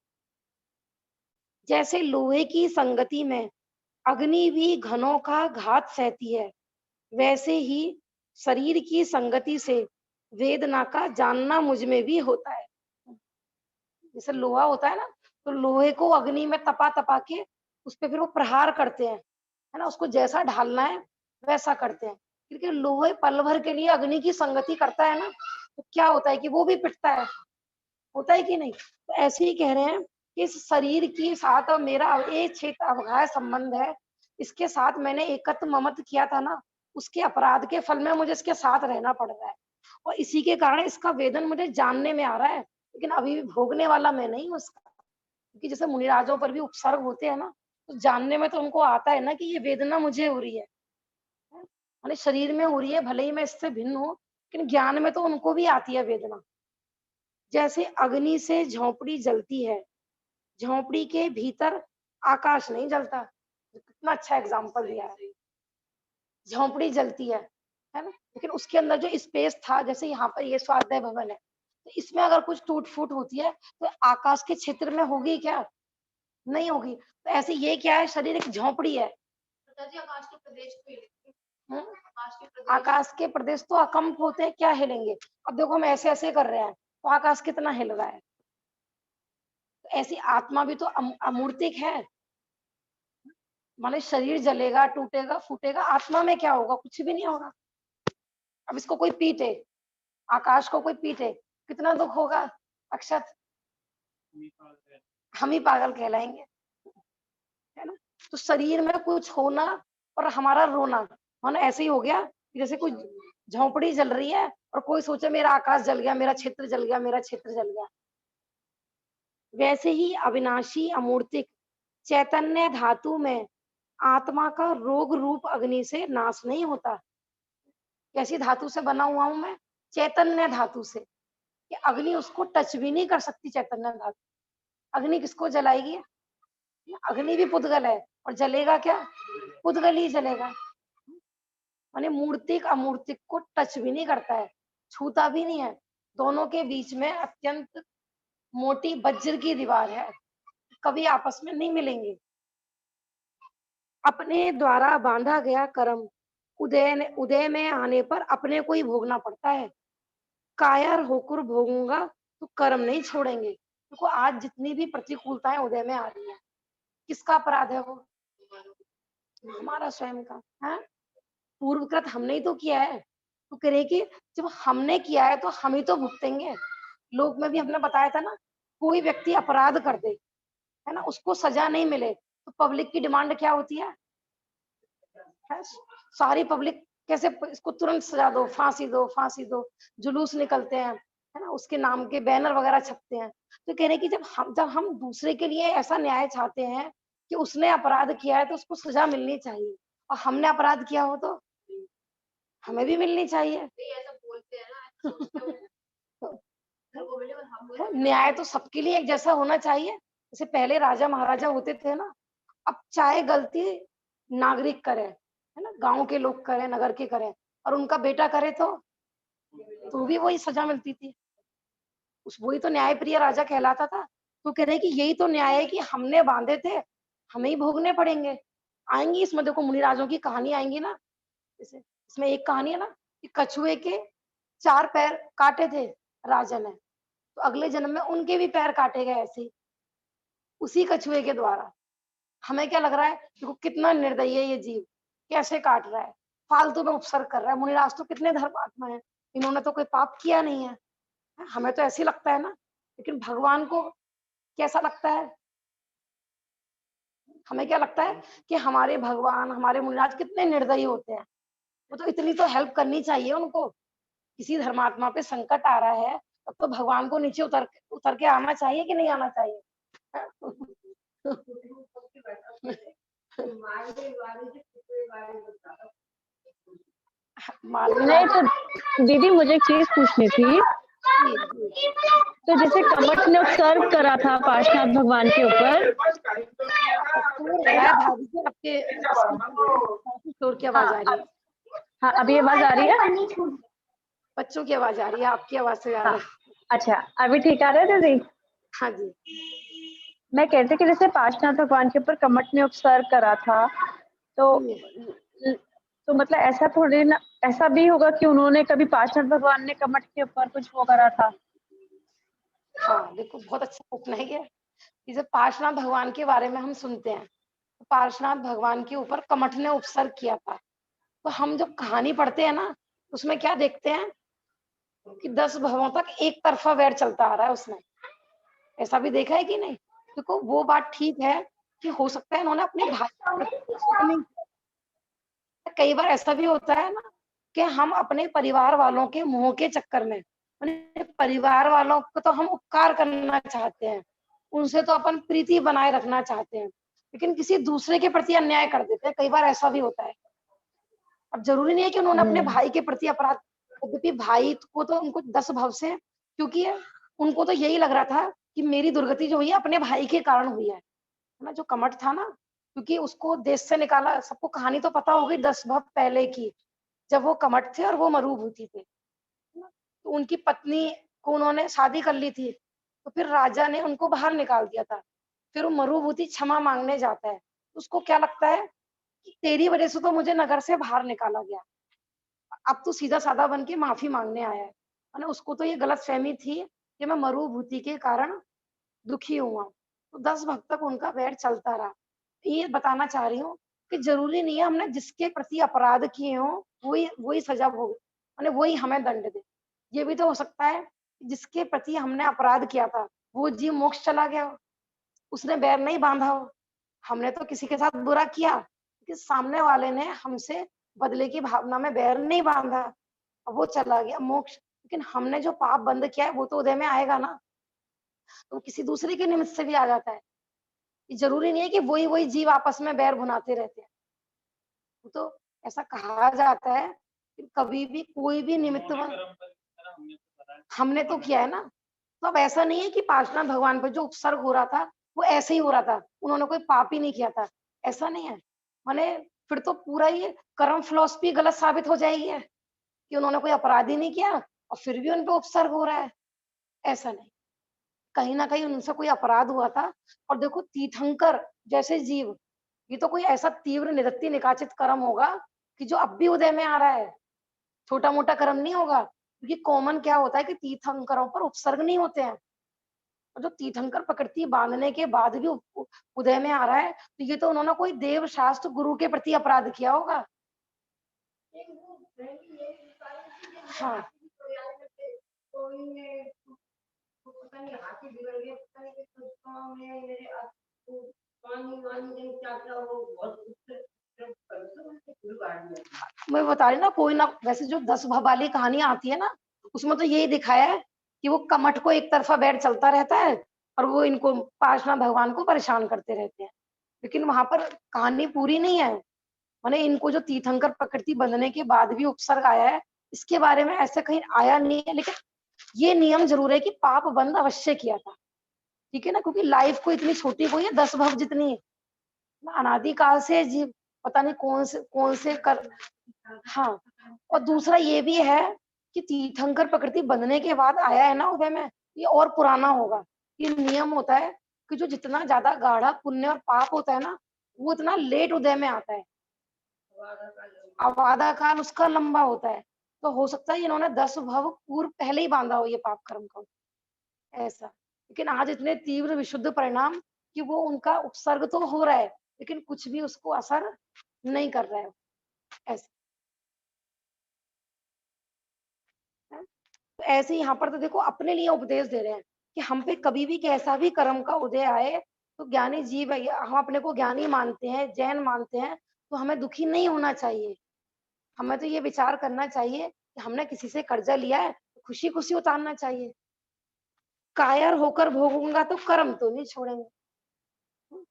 जैसे लोहे की संगति में अग्नि भी घनों का घात सहती है, वैसे ही शरीर की संगति से वेदना का जानना मुझ में भी होता है। जैसे लोहा होता है ना, तो लोहे को अग्नि में तपा तपा के उस पे फिर वो प्रहार करते हैं, है ना, उसको जैसा ढालना है वैसा करते हैं, क्योंकि लोहे पल भर के लिए अग्नि की संगति करता है ना, तो क्या होता है कि वो भी पिटता है, होता है कि नहीं। तो ऐसे ही कह रहे हैं कि इस शरीर के साथ अब मेरा एक क्षेत्र अवघाय संबंध है, इसके साथ मैंने एकत्व ममत किया था ना, उसके अपराध के फल में मुझे इसके साथ रहना पड़ रहा है, और इसी के कारण इसका वेदन मुझे जानने में आ रहा है, लेकिन अभी भी भोगने वाला मैं नहीं हूँ उसका। क्योंकि जैसे मुनिराजों पर भी उपसर्ग होते हैं ना, तो जानने में तो उनको आता है ना कि ये वेदना मुझे हो रही है, माने शरीर में हो रही है, भले ही मैं इससे भिन्न हूँ, लेकिन ज्ञान में तो उनको भी आती है वेदना। जैसे अग्नि से झोंपड़ी जलती है, झोंपड़ी के भीतर आकाश नहीं जलता। कितना अच्छा एग्जाम्पल दिया है, झोंपड़ी जलती है ना, लेकिन उसके अंदर जो स्पेस था, जैसे यहाँ पर ये स्वाध्याय भवन है, तो इसमें अगर कुछ टूट फूट होती है तो आकाश के क्षेत्र में होगी क्या? नहीं होगी। तो ऐसे ये क्या है, शरीर एक झोंपड़ी है। पिताजी आकाश के प्रदेश को हिलेंगे। हम्म? आकाश के प्रदेश आकाश के प्रदेश तो अकम्प होते हैं, क्या हिलेंगे? अब देखो हम ऐसे ऐसे कर रहे हैं तो आकाश कितना हिल रहा है। तो ऐसी आत्मा भी तो अमूर्तिक है, माने शरीर जलेगा, टूटेगा, फूटेगा, आत्मा में क्या होगा? कुछ भी नहीं होगा। अब इसको कोई पीटे, आकाश को कोई पीटे, कितना दुख होगा? अक्षत हम ही पागल कहलाएंगे, है ना? तो शरीर में कुछ होना और हमारा रोना, मानो ऐसे ही हो गया कि जैसे कोई झोंपड़ी जल रही है और कोई सोचे मेरा आकाश जल गया, मेरा क्षेत्र जल गया, मेरा क्षेत्र जल गया। वैसे ही अविनाशी अमूर्तिक चैतन्य धातु में आत्मा का रोग रूप अग्नि से नाश नहीं होता। कैसी धातु से बना हुआ हूं मैं? चैतन्य धातु से, कि अग्नि उसको टच भी नहीं कर सकती। चैतन्य धातु, अग्नि किसको जलाएगी? अग्नि भी पुद्गल है और जलेगा क्या? पुद्गल ही जलेगा। माने मूर्तिक अमूर्तिक को टच भी नहीं करता है, छूता भी नहीं है। दोनों के बीच में अत्यंत मोटी वज्र की दीवार है, कभी आपस में नहीं मिलेंगे। अपने द्वारा बांधा गया कर्म उदय में आने पर अपने को ही भोगना पड़ता है। कायर होकर भोगूंगा तो कर्म नहीं छोड़ेंगे। देखो आज जितनी भी प्रतिकूलताएं उदय में आ रही है, किसका अपराध है वो? हमारा स्वयं का है। पूर्वकृत हमने ही तो किया है। तो कह रहे कि जब हमने किया है तो हम ही तो भुगतेंगे। लोक में भी हमने बताया था ना, कोई व्यक्ति अपराध कर दे, है ना, उसको सजा नहीं मिले तो पब्लिक की डिमांड क्या होती है? सारी पब्लिक कैसे इसको तुरंत सजा दो, फांसी दो, फांसी दो। जुलूस निकलते हैं, है ना, उसके नाम के बैनर वगैरह छपते हैं। तो कह रहे कि जब हम दूसरे के लिए ऐसा न्याय चाहते हैं कि उसने अपराध किया है तो उसको सजा मिलनी चाहिए, और हमने अपराध किया हो तो हमें भी मिलनी चाहिए। ऐसा बोलते हैं ना, सोचते हो, घर को मिले पर हम बोले न्याय तो सबके लिए एक जैसा होना चाहिए। जैसे पहले राजा महाराजा होते थे ना, अब चाहे गलती नागरिक करे, है ना, गांव के लोग करें, नगर के करें, और उनका बेटा करे तो भी वही सजा मिलती थी। उस वही तो न्याय प्रिय राजा कहलाता था। तो कह रहे कि यही तो न्याय है कि हमने बांधे थे, हमें ही भोगने पड़ेंगे। आएंगी इसमें, देखो मुनिराजों की कहानी आएंगी ना। जैसे इसमें एक कहानी है ना कि कछुए के 4 पैर काटे थे राजा ने, तो अगले जन्म में उनके भी पैर काटे गए ऐसे ही, उसी कछुए के द्वारा। हमें क्या लग रहा है, देखो कितना निर्दयी है ये जीव, कैसे काट रहा है, फालतू में उपसर्ग कर रहा है। मुनिराज तो कितने धर्मात्मा है, इन्होंने तो कोई पाप किया नहीं है। हमें तो ऐसे ही लगता है ना, लेकिन भगवान को कैसा लगता है? हमें क्या लगता है कि हमारे भगवान, हमारे मुनिराज कितने निर्दयी होते हैं। वो तो इतनी तो हेल्प करनी चाहिए उनको। किसी धर्मात्मा पे संकट आ रहा है तब तो भगवान को नीचे उतर के आना चाहिए कि नहीं आना चाहिए? मालूम नहीं तो दीदी मुझे एक चीज पूछनी थी। तो जैसे कमठ ने सर्व करा था पार्श्वनाथ भगवान के ऊपर, भाभी से आपके शोर की आवाज आ रही है। हाँ अभी आवाज आ रही है? बच्चों की आवाज आ रही है, आपकी आवाज से ज्यादा। अच्छा अभी ठीक आ रहा है दीदी? हाँ जी। मैं कहती कि जैसे पार्श्वनाथ भगवान के ऊपर कमठ ने उपसर्ग करा था, तो मतलब ऐसा थोड़ी ना, ऐसा भी होगा कि उन्होंने कभी पार्श्वनाथ भगवान ने कमठ के ऊपर कुछ वो करा था? हाँ देखो, बहुत अच्छा प्रश्न है ये। जब पार्श्वनाथ भगवान के बारे में हम सुनते हैं, तो पार्श्वनाथ भगवान के ऊपर कमठ ने उपसर्ग किया था। तो हम जब कहानी पढ़ते हैं ना, उसमें क्या देखते हैं कि 10 भवों तक एक तरफा वैर चलता आ रहा है उसमें। ऐसा भी देखा है कि नहीं? देखो वो बात ठीक है कि हो सकता है इन्होंने अपने भाई के प्रति नहीं किया। कई बार ऐसा भी होता है ना कि हम अपने परिवार वालों के मोह के चक्कर में, अपने परिवार वालों को तो हम उपकार करना चाहते हैं, उनसे तो अपन प्रीति बनाए रखना चाहते हैं, लेकिन किसी दूसरे के प्रति अन्याय कर देते हैं। कई बार ऐसा भी होता है। अब जरूरी नहीं है कि उन्होंने अपने भाई के प्रति अपराध, यद्यपि भाई को तो उनको 10 भव से, क्योंकि उनको तो यही लग रहा था कि मेरी दुर्गति जो हुई है अपने भाई के कारण हुई है ना। जो कमठ था ना, क्योंकि उसको देश से निकाला, सबको कहानी तो पता होगी 10 भव पहले की, जब वो कमठ थे और वो मरुभूति थे, है ना? तो उनकी पत्नी को उन्होंने शादी कर ली थी, तो फिर राजा ने उनको बाहर निकाल दिया था। फिर वो मरुभूति क्षमा मांगने जाता है, उसको क्या लगता है कि तेरी वजह से तो मुझे नगर से बाहर निकाला गया, अब तो सीधा साधा बन के माफी मांगने आया है। उसको तो ये गलतफहमी थी कि मैं मरुभूति के कारण दुखी हुआ। तो 10 भक्त तक उनका वैर चलता रहा। ये बताना चाह रही हूँ कि जरूरी नहीं है हमने जिसके प्रति अपराध किए हो वही वही सजा भोग, माने वही हमें दंड दे। ये भी तो हो सकता है जिसके प्रति हमने अपराध किया था वो जीव मोक्ष चला गया हो, उसने बैर नहीं बांधा हो। हमने तो किसी के साथ बुरा किया कि सामने वाले ने हमसे बदले की भावना में बैर नहीं बांधा, अब वो चला गया मोक्ष। लेकिन हमने जो पाप बंद किया है वो तो उदय में आएगा ना, तो किसी दूसरे के निमित्त से भी आ जाता है। ये जरूरी नहीं है कि वही वही जीव आपस में बैर भुनाते रहते हैं। वो तो ऐसा कहा जाता है कि कभी भी कोई भी निमित्त हमने तो किया है ना, तो अब ऐसा नहीं है कि पार्श्वनाथ भगवान पर जो उपसर्ग हो रहा था वो ऐसे ही हो रहा था, उन्होंने कोई पाप ही नहीं किया था, ऐसा नहीं है। माने फिर तो पूरा ये कर्म फिलॉसफी गलत साबित हो जाएगी है कि उन्होंने कोई अपराध ही नहीं किया और फिर भी उन पे उपसर्ग हो रहा है, ऐसा नहीं। कहीं ना कहीं उनसे कोई अपराध हुआ था। और देखो तीर्थंकर जैसे जीव, ये तो कोई ऐसा तीव्र निरति निकाचित कर्म होगा कि जो अब भी उदय में आ रहा है, छोटा मोटा कर्म नहीं होगा। क्योंकि कॉमन क्या होता है कि तीर्थंकरों पर उपसर्ग नहीं होते हैं, और जो तीर्थंकर प्रकृति बांधने के बाद भी उदय में आ रहा है, तो ये तो उन्होंने कोई देव शास्त्र गुरु के प्रति अपराध किया होगा। हाँ पता नहीं हाथी बिगड़ गया, पता नहीं कि कुछ काम है मेरे पानी वानी क्या क्या वो बहुत मैं बता रही ना, कोई ना, वैसे जो 10 भवाली कहानी आती है ना उसमें तो यही दिखाया है कि वो कमठ को एक तरफा बैठ चलता रहता है और वो इनको पार्श्वनाथ भगवान को परेशान करते रहते हैं। लेकिन वहां पर कहानी पूरी नहीं है, माने इनको जो तीर्थंकर प्रकृति बंधने के बाद भी उपसर्ग आया है इसके बारे में ऐसे कहीं आया नहीं है। लेकिन ये नियम जरूर है कि पाप बंद अवश्य किया था, ठीक है ना, क्योंकि लाइफ को इतनी छोटी कोई है 10 भव जितनी है, अनादिकाल से जीव पता नहीं कौन से कर। हाँ, और दूसरा ये भी है कि तीर्थंकर प्रकृति बंधने के बाद आया है ना उदय में, ये और पुराना होगा। ये नियम होता है कि जो जितना ज्यादा गाढ़ा पुण्य और पाप होता है ना वो उतना लेट उदय में आता है, अवादा काल उसका लंबा होता है। तो हो सकता है इन्होंने 10 भव पूर्व पहले ही बांधा हो ये पाप कर्म को, ऐसा। लेकिन आज इतने तीव्र विशुद्ध परिणाम कि वो उनका उपसर्ग तो हो रहा है लेकिन कुछ भी उसको असर नहीं कर रहा है, ऐसे। तो ऐसे यहाँ पर तो देखो अपने लिए उपदेश दे रहे हैं कि हम पे कभी भी कैसा भी कर्म का उदय आए तो ज्ञानी जीव है, हम अपने को ज्ञानी मानते हैं, जैन मानते हैं, तो हमें दुखी नहीं होना चाहिए। हमें तो ये विचार करना चाहिए कि हमने किसी से कर्जा लिया है तो खुशी खुशी उतारना चाहिए। कायर होकर भोगूंगा तो कर्म तो नहीं छोड़ेंगे।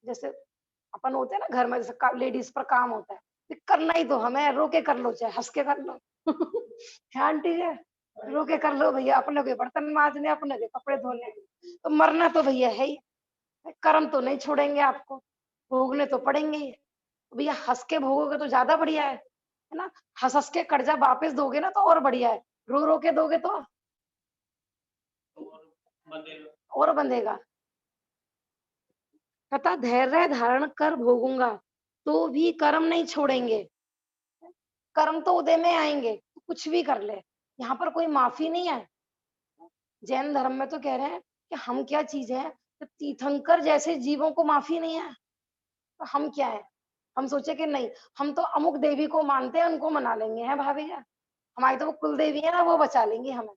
जैसे अपन होते हैं ना घर में, जैसे लेडीज पर काम होता है, तो करना ही तो हमें, रो के कर लो चाहे हंस के कर लो। है आंटी जी, रो के कर लो भैया, अपने के बर्तन मांजने, अपने के कपड़े धोने, तो मरना तो भैया है ही, कर्म तो नहीं छोड़ेंगे, आपको भोगने तो पड़ेंगे ही। तो भैया हंस के भोगोगे तो ज्यादा बढ़िया है ना, हंस हंस के कर्जा वापस दोगे ना तो और बढ़िया है, रो रो के दोगे तो और बंधेगा। तथा धैर्य धारण कर भोगूंगा तो भी कर्म नहीं छोड़ेंगे। कर्म तो उदय में आएंगे, तो कुछ भी कर ले, यहाँ पर कोई माफी नहीं है। जैन धर्म में तो कह रहे हैं कि हम क्या चीज है, तो तीर्थंकर जैसे जीवों को माफी नहीं है, तो हम क्या है। हम सोचे कि नहीं, हम तो अमुक देवी को मानते हैं, उनको मना लेंगे, हैं भाभी जी, हमारी तो वो कुल देवी है ना, वो बचा लेंगी हमें।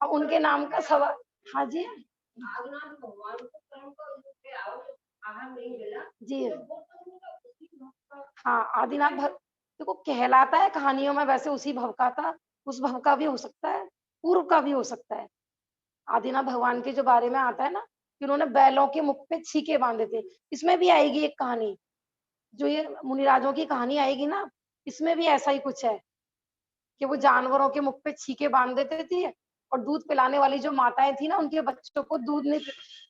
अब उनके नाम का सवाल। हाँ जी जी। हाँ आदिनाथ देखो कहलाता है कहानियों में वैसे उसी भव का था, उस भव का भी हो सकता है, पूर्व का भी हो सकता है। आदिनाथ भगवान के जो बारे में आता है ना कि उन्होंने बैलों के मुख पे छीके बांधे थे, इसमें भी आएगी एक कहानी, जो ये मुनिराजों की कहानी आएगी ना, इसमें भी ऐसा ही कुछ है कि वो जानवरों के मुख पे छीके बांध देते थे और दूध पिलाने वाली जो माताएं थी ना उनके बच्चों को दूध नहीं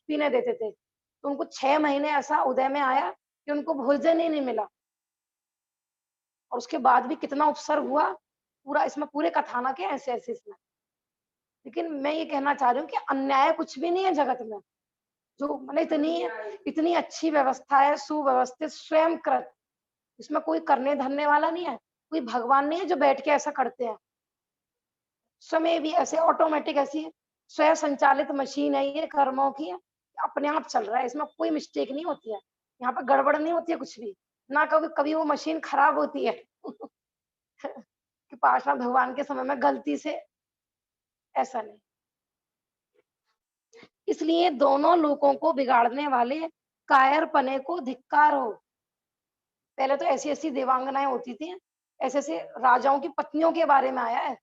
पीने देते थे, तो उनको 6 महीने ऐसा उदय में आया कि उनको भोजन ही नहीं मिला, और उसके बाद भी कितना उपसर्ग हुआ, पूरा इसमें पूरे कथानक है ऐसे ऐसे इसमें। लेकिन मैं ये कहना चाह रही हूँ कि अन्याय कुछ भी नहीं है जगत में, जो मतलब इतनी इतनी अच्छी व्यवस्था है, सुव्यवस्थित स्वयं कृत, इसमें कोई करने धरने वाला नहीं है, कोई भगवान नहीं है जो बैठ के ऐसा करते हैं। समय भी ऐसे ऑटोमेटिक ऐसी स्वयं संचालित मशीन है ये कर्मों की, अपने आप चल रहा है, इसमें कोई मिस्टेक नहीं होती है। यहाँ पर गड़बड़ नहीं होती है कुछ भी, ना कभी कभी वो मशीन खराब होती है कि पार्श्वनाथ भगवान के समय में गलती से, ऐसा नहीं। इसलिए दोनों लोगों को बिगाड़ने वाले कायरपने को धिक्कार हो। पहले तो ऐसी ऐसी देवांगनाएं होती थी, ऐसे ऐसे राजाओं की पत्नियों के बारे में आया है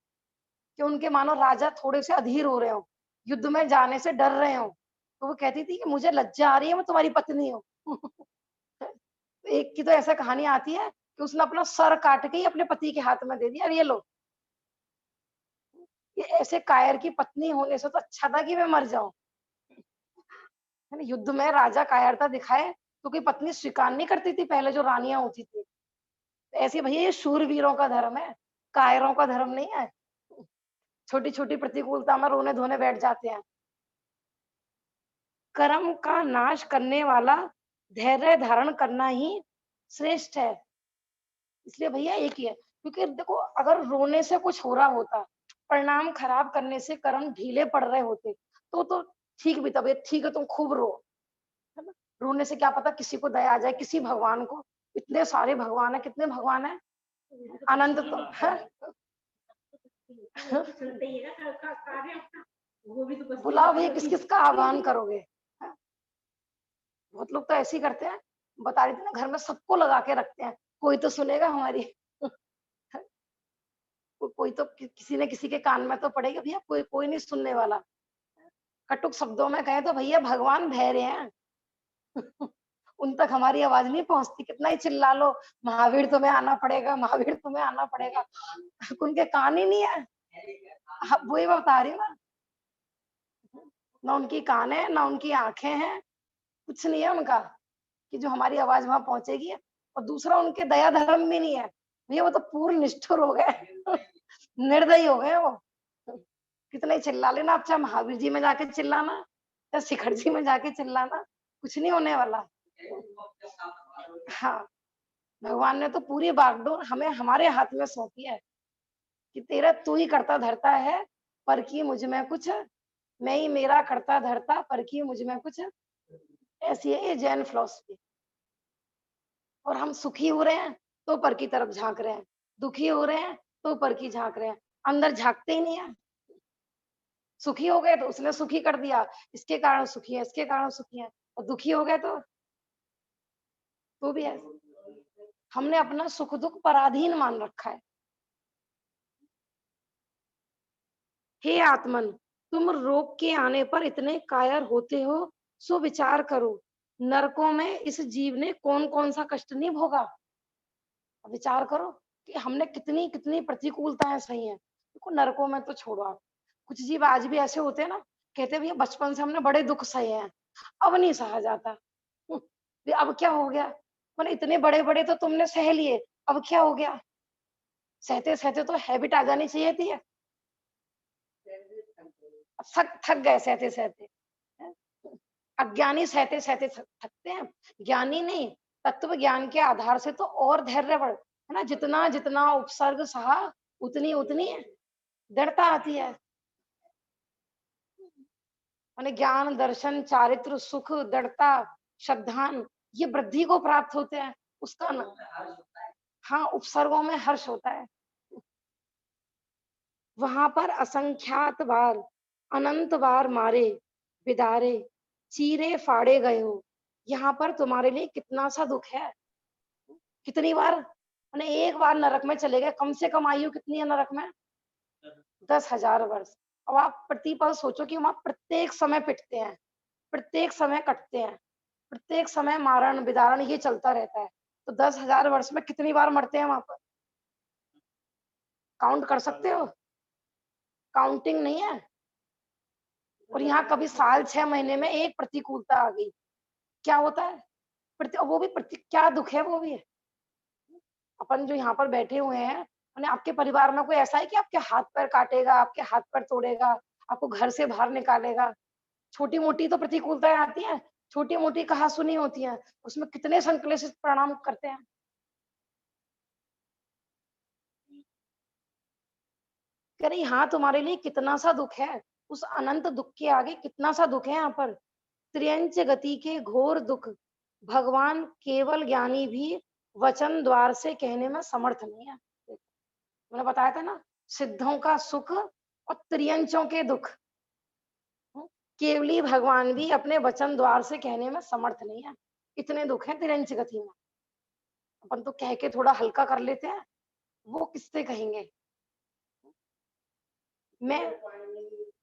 कि उनके मानो राजा थोड़े से अधीर हो रहे हो, युद्ध में जाने से डर रहे हो, तो वो कहती थी कि मुझे लज्जा आ रही है, मैं तुम्हारी पत्नी हूँ एक की तो ऐसा कहानी आती है कि उसने अपना सर काट के ही अपने पति के हाथ में दे दिया, ये लो। ये ऐसे कायर की पत्नी होने से तो अच्छा था कि मैं मर जाऊं। युद्ध में राजा कायरता दिखाए तो कोई पत्नी स्वीकार नहीं करती थी पहले, जो रानियां होती थी। ऐसे भैया ये शूरवीरों का धर्म है, कायरों का धर्म नहीं है। छोटी छोटी प्रतिकूलता में रोने धोने बैठ जाते हैं। कर्म का नाश करने वाला धैर्य धारण करना ही श्रेष्ठ है। इसलिए भैया एक ही है, क्योंकि देखो अगर रोने से कुछ हो रहा होता, परिणाम खराब करने से कर्म ढीले पड़ रहे होते, तो ठीक भी, तबीयत ठीक है तुम खूब रो, है ना। रोने से क्या पता किसी को दया आ जाए, किसी भगवान को, इतने सारे भगवान है, कितने भगवान है, अनंत तो है। बुलाओ भैया, किस किस का आह्वान करोगे। बहुत लोग तो ऐसे ही करते हैं, बता रही थी ना, घर में सबको लगा के रखते हैं, कोई तो सुनेगा हमारी कोई तो किसी ने किसी के कान में तो पड़ेगा भैया, कोई नहीं सुनने वाला। कटुक शब्दों में कहे तो भैया भगवान बहरे हैं उन तक हमारी आवाज नहीं पहुंचती, कितना ही चिल्ला लो, महावीर तुम्हें आना पड़ेगा, महावीर तुम्हें आना पड़ेगा, उनके कान ही नहीं है। वही मैं बता रही हूँ ना उनकी कान है, ना उनकी आंखें हैं, कुछ नहीं है उनका कि जो हमारी आवाज वहां पहुंचेगी। और दूसरा, उनके दया धर्म भी नहीं है भैया, वो तो पूर्ण निष्ठुर हो गए निर्दयी हो गए वो। कितना ही चिल्ला लेना आप, चाहे महावीर जी में जाके चिल्लाना, चाहे शिखर जी में जाके चिल्लाना, कुछ नहीं होने वाला। हाँ, भगवान ने तो पूरी बागडोर हमें हमारे हाथ में सौंपी है कि तेरा तू ही करता धरता है, पर की मुझ में कुछ, मैं ही मेरा करता धरता, पर की मुझ में कुछ। ऐसी है ये जैन फिलॉसफी। और हम सुखी हो रहे हैं तो पर की तरफ झांक रहे हैं, दुखी हो रहे हैं तो पर की झांक रहे हैं, अंदर झांकते ही नहीं है। सुखी हो गए तो उसने सुखी कर दिया, इसके कारण सुखी है, इसके कारण सुखी है, और दुखी हो गए तो भी है। हमने अपना सुख दुख पराधीन मान रखा है। हे आत्मन, तुम रोग के आने पर इतने कायर होते हो, सो विचार करो, नरकों में इस जीव ने कौन कौन सा कष्ट नहीं भोगा। विचार करो कि हमने कितनी कितनी प्रतिकूलताएं सही हैं। देखो नरकों में तो छोड़ो आप, कुछ जीव आज भी ऐसे होते हैं ना, कहते हैं भैया बचपन से हमने बड़े दुख सहे हैं, अब नहीं सहा जाता। अब क्या हो गया, मैंने इतने बड़े बड़े तो तुमने सह लिए, अब क्या हो गया। सहते सहते तो हैबिट आ जानी चाहिए थी। थक गए सहते सहते। अज्ञानी सहते सहते थकते हैं, ज्ञानी नहीं। तत्व ज्ञान के आधार से तो और धैर्य बढ़, है ना, जितना जितना उपसर्ग सहा उतनी उतनी दृढ़ता आती है। माने ज्ञान दर्शन चारित्र सुख दृढ़ता श्रद्धान, ये वृद्धि को प्राप्त होते हैं उसका न, हाँ उपसर्गों में हर्ष होता है। वहां पर असंख्यात बार अनंत बार मारे बिदारे चीरे फाड़े गए हो, यहाँ पर तुम्हारे लिए कितना सा दुख है। कितनी बार, मैंने एक बार नरक में चले गए, कम से कम आयु कितनी है नरक में, 10,000 वर्ष। अब आप प्रतिपल सोचो कि वहां प्रत्येक समय पिटते हैं, प्रत्येक समय कटते हैं, प्रत्येक समय मारण बिदारण ये चलता रहता है, तो 10,000 वर्ष में कितनी बार मरते हैं वहां पर, काउंट कर सकते हो। काउंटिंग नहीं है। और यहाँ कभी साल 6 महीने में एक प्रतिकूलता आ गई, क्या होता है, वो भी क्या दुख है वो भी है। अपन जो यहाँ पर बैठे हुए हैं, मैंने आपके परिवार में कोई ऐसा है कि आपके हाथ पैर काटेगा, आपके हाथ पैर तोड़ेगा, आपको घर से बाहर निकालेगा। छोटी मोटी तो प्रतिकूलताएं आती हैं, छोटी मोटी कहा सुनी होती हैं, उसमें कितने संक्लेशित परिणाम करते हैं। कह रही हाँ तुम्हारे लिए कितना सा दुख है, उस अनंत दुख के आगे कितना सा दुख है यहाँ पर। त्रियंच गति के घोर दुख भगवान केवल ज्ञानी भी वचन द्वार से कहने में समर्थ नहीं है। मैंने बताया था ना, सिद्धों का सुख और त्रियंचों के दुख। केवली भगवान भी अपने वचन द्वार से कहने में समर्थ नहीं है। इतने दुख हैं त्रियंच गति में। अपन तो कह के थोड़ा हल्का कर लेते हैं, वो किससे कहेंगे। मैं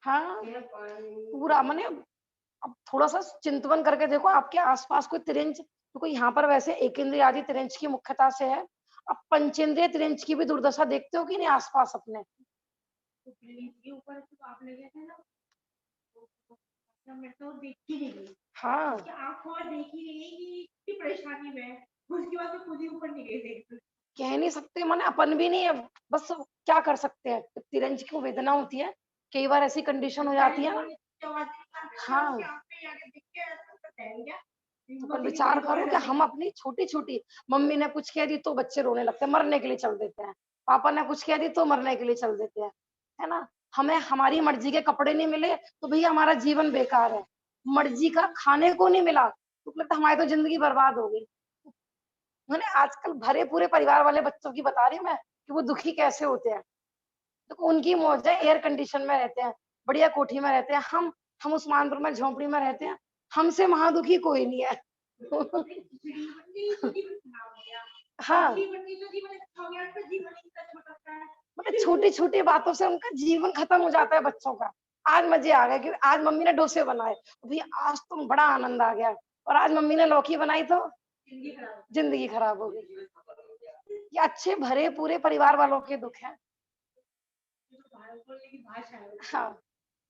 हाँ पूरा मैंने अब थोड़ा सा चिंतन करके देखो, आपके आसपास कोई त्रियंच, तो यहाँ पर वैसे एक इंद्रिय आदि त्रियंच की मुख्यता से है। अब पंचेंद्रिय त्रियंच की भी दुर्दशा देखते हो कि नहीं आसपास अपने। के ऊपर तो आप लगे थे ना, मैं तो देख ही नहीं गई। हाँ उसकी आँख और देख ही नहीं गई कि परेशानी में, उसके बाद तो खुद ही ऊपर नहीं गई देख। कह नहीं सकते, माने अपन भी नहीं है, बस क्या कर सकते हैं। तिरंज की वेदना होती है, कई बार ऐसी कंडीशन हो जाती है ना। हाँ तो अपन विचार करो कि हम अपनी छोटी छोटी, मम्मी ने कुछ कह दी तो बच्चे रोने लगते हैं, मरने के लिए चल देते हैं। पापा ने कुछ कह दी तो मरने के लिए चल देते हैं, है ना। हमें हमारी मर्जी के कपड़े नहीं मिले तो भैया हमारा जीवन बेकार है। मर्जी का खाने को नहीं मिला तो लगता हमारी तो जिंदगी बर्बाद हो गई। मैंने आजकल भरे पूरे परिवार वाले बच्चों की बता रही हूँ मैं कि वो दुखी कैसे होते हैं। तो उनकी मौज है, एयर कंडीशन में रहते हैं, बढ़िया कोठी में रहते हैं। हम उस्मानपुर में झोपड़ी में रहते हैं, हमसे महादुखी कोई नहीं है। हाँ मतलब छोटी छोटी बातों से उनका जीवन खत्म हो जाता है बच्चों का। आज मजे आ गए कि आज मम्मी ने डोसे बनाए, भैया आज तो बड़ा आनंद आ गया। और आज मम्मी ने लौकी बनाई तो जिंदगी खराब हो गई। ये अच्छे भरे पूरे परिवार वालों के दुख हैं। हाँ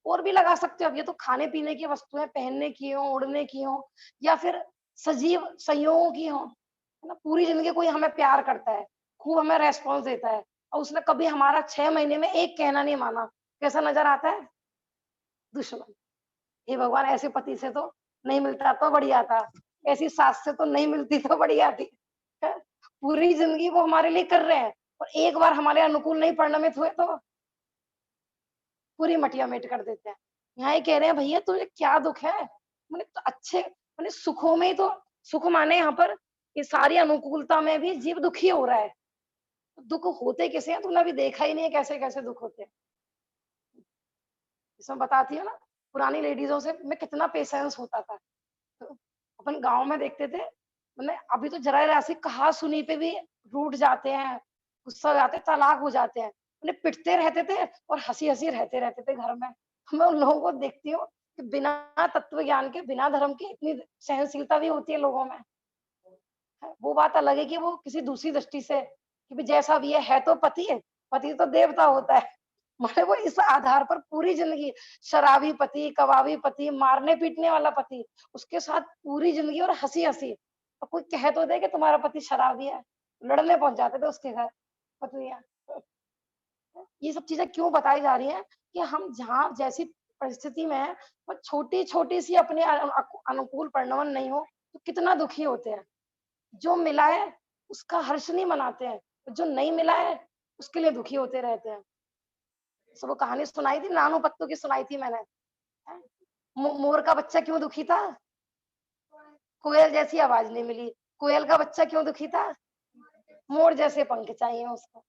और भी लगा सकते हो। अब ये तो खाने पीने की वस्तुएं, पहनने की हो, उड़ने की हो, या फिर सजीव संयोगों की हो, है ना। पूरी जिंदगी कोई हमें प्यार करता है, खूब हमें रेस्पॉन्स देता है, और उसने कभी हमारा 6 महीने में एक कहना नहीं माना, कैसा नजर आता है? दुश्मन। हे भगवान, ऐसे पति से तो नहीं मिलता तो बढ़िया था, ऐसी सास से तो नहीं मिलती तो बढ़िया थी। पूरी जिंदगी वो हमारे लिए कर रहे हैं और एक बार हमारे अनुकूल नहीं परिणमित हुए तो पूरी मटिया मेट कर देते हैं। यहाँ ये कह रहे हैं भैया तुझे क्या दुख है। मैंने तो अच्छे मैंने सुखों में ही तो सुख माने, यहाँ पर ये सारी अनुकूलता में भी जीव दुखी हो रहा है। दुख होते कैसे हैं, तुमने अभी देखा ही नहीं है कैसे कैसे दुख होते हैं। इसमें बताती है ना, पुरानी लेडीजों से मैं कितना पेशेंस होता था। तो अपन गांव में देखते थे, मतलब अभी तो जरा राशि कहा सुनी पे भी रूठ जाते हैं, गुस्सा हो जाते हैं, तलाक हो जाते हैं। उन्हें पिटते रहते थे और हंसी हंसी रहते रहते थे घर में। मैं उन लोगों को देखती हूँ कि बिना तत्व ज्ञान के, बिना धर्म के इतनी सहनशीलता भी होती है लोगों में। वो बात अलग है कि वो किसी दूसरी दृष्टि से कि भी जैसा भी है तो पति है, पति तो देवता होता है। माने वो इस आधार पर पूरी जिंदगी शराबी पति, कबाबी पति, मारने पीटने वाला पति, उसके साथ पूरी जिंदगी और हंसी हंसी। और कोई कह तो दे कि तुम्हारा पति शराबी है, लड़ने पहुंच जाते थे उसके घर पत्नियां। ये सब चीजें क्यों बताई जा रही हैं कि हम जहाँ जैसी परिस्थिति में है, वो छोटी छोटी सी अपने अनुकूल परिणमन नहीं हो तो कितना दुखी होते हैं। जो मिला है उसका हर्ष नहीं मनाते हैं, जो नहीं मिला है उसके लिए दुखी होते रहते हैं। सो वो कहानी सुनाई थी, नानू पत्तू की सुनाई थी मैंने। मोर का बच्चा क्यों दुखी था? कोयल जैसी आवाज नहीं मिली। कोयल का बच्चा क्यों दुखी था? मोर जैसे पंख चाहिए उसको।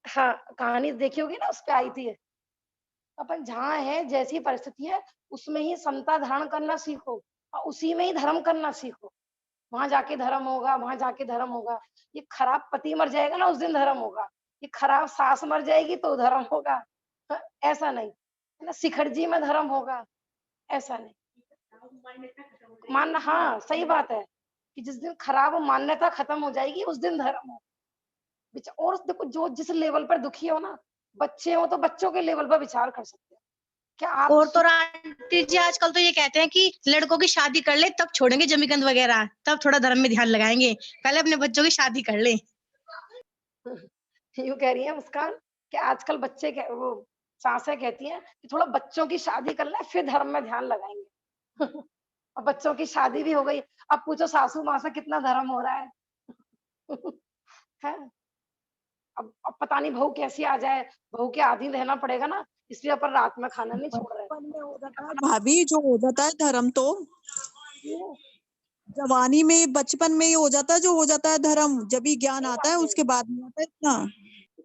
हाँ कहानी देखी होगी ना, उस पे आई थी। अपन जहाँ है, जैसी परिस्थिति है उसमें ही समता धारण करना सीखो और उसी में ही धर्म करना सीखो। वहां जाके धर्म होगा, वहां जाके धर्म होगा। ये खराब पति मर जाएगा ना, उस दिन धर्म होगा। ये खराब सास मर जाएगी तो धर्म होगा। ऐसा नहीं है ना, शिखर में धर्म होगा, ऐसा नहीं। मानना, हाँ सही बात है कि जिस दिन खराब मान्यता खत्म हो जाएगी उस दिन धर्म हो। और देखो, जो जिस लेवल पर दुखी हो ना, बच्चे हो तो बच्चों के लेवल पर विचार कर सकते हैं। क्या आप और तो आंटी जी आजकल तो ये कहते हैं कि लड़कों की शादी कर ले तब छोड़ेंगे जमीकंद वगैरह, तब थोड़ा धर्म में ध्यान लगाएंगे, पहले अपने बच्चों की शादी कर ले। यूँ कह रही है मुस्कान कि आजकल बच्चे वो सासें कहती हैं कि थोड़ा बच्चों की शादी कर ले फिर धर्म में ध्यान लगाएंगे। अब बच्चों की शादी भी हो गई, अब पूछो सासू माँ से कितना धर्म हो रहा है। है? अब पता नहीं बहू कैसी आ जाए, बहू के आधीन रहना पड़ेगा ना, इसलिए अपन रात में खाना नहीं छोड़ रहे। बचपन में हो जाता है भाभी, जो हो जाता है धर्म, तो ये जवानी में, बचपन में ही हो जाता है, जो हो जाता है धर्म, जब ही ज्ञान आता है, उसके बाद नहीं आता इतना।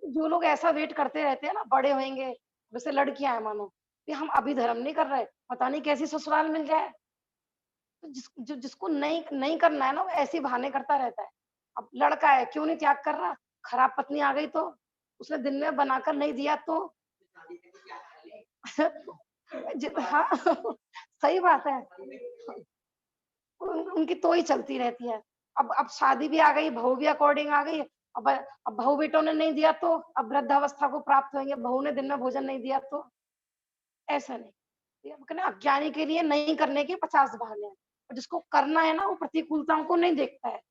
जो लोग ऐसा वेट करते रहते हैं ना, बड़े होंगे, जैसे लड़कियां हैं मानो कि हम अभी धर्म नहीं कर रहे, पता नहीं कैसी ससुराल मिल जाए। तो जिसको नहीं नहीं करना है ना, वो ऐसे ही बहाने करता रहता है। अब लड़का है, क्यों नहीं त्याग कर रहा? खराब पत्नी आ गई तो, उसने दिन में बनाकर नहीं दिया तो हाँ सही बात है। उनकी तो ही चलती रहती है। अब शादी भी आ गई, बहू भी अकॉर्डिंग आ गई। अब बहू बेटों ने नहीं दिया तो अब वृद्धावस्था को प्राप्त होंगे, बहू ने दिन में भोजन नहीं दिया तो। ऐसा नहीं, ये हम कहते हैं, अज्ञानी के लिए नहीं करने के 50 बहाने हैं, और जिसको करना है ना, वो प्रतिकूलताओं को नहीं देखता है।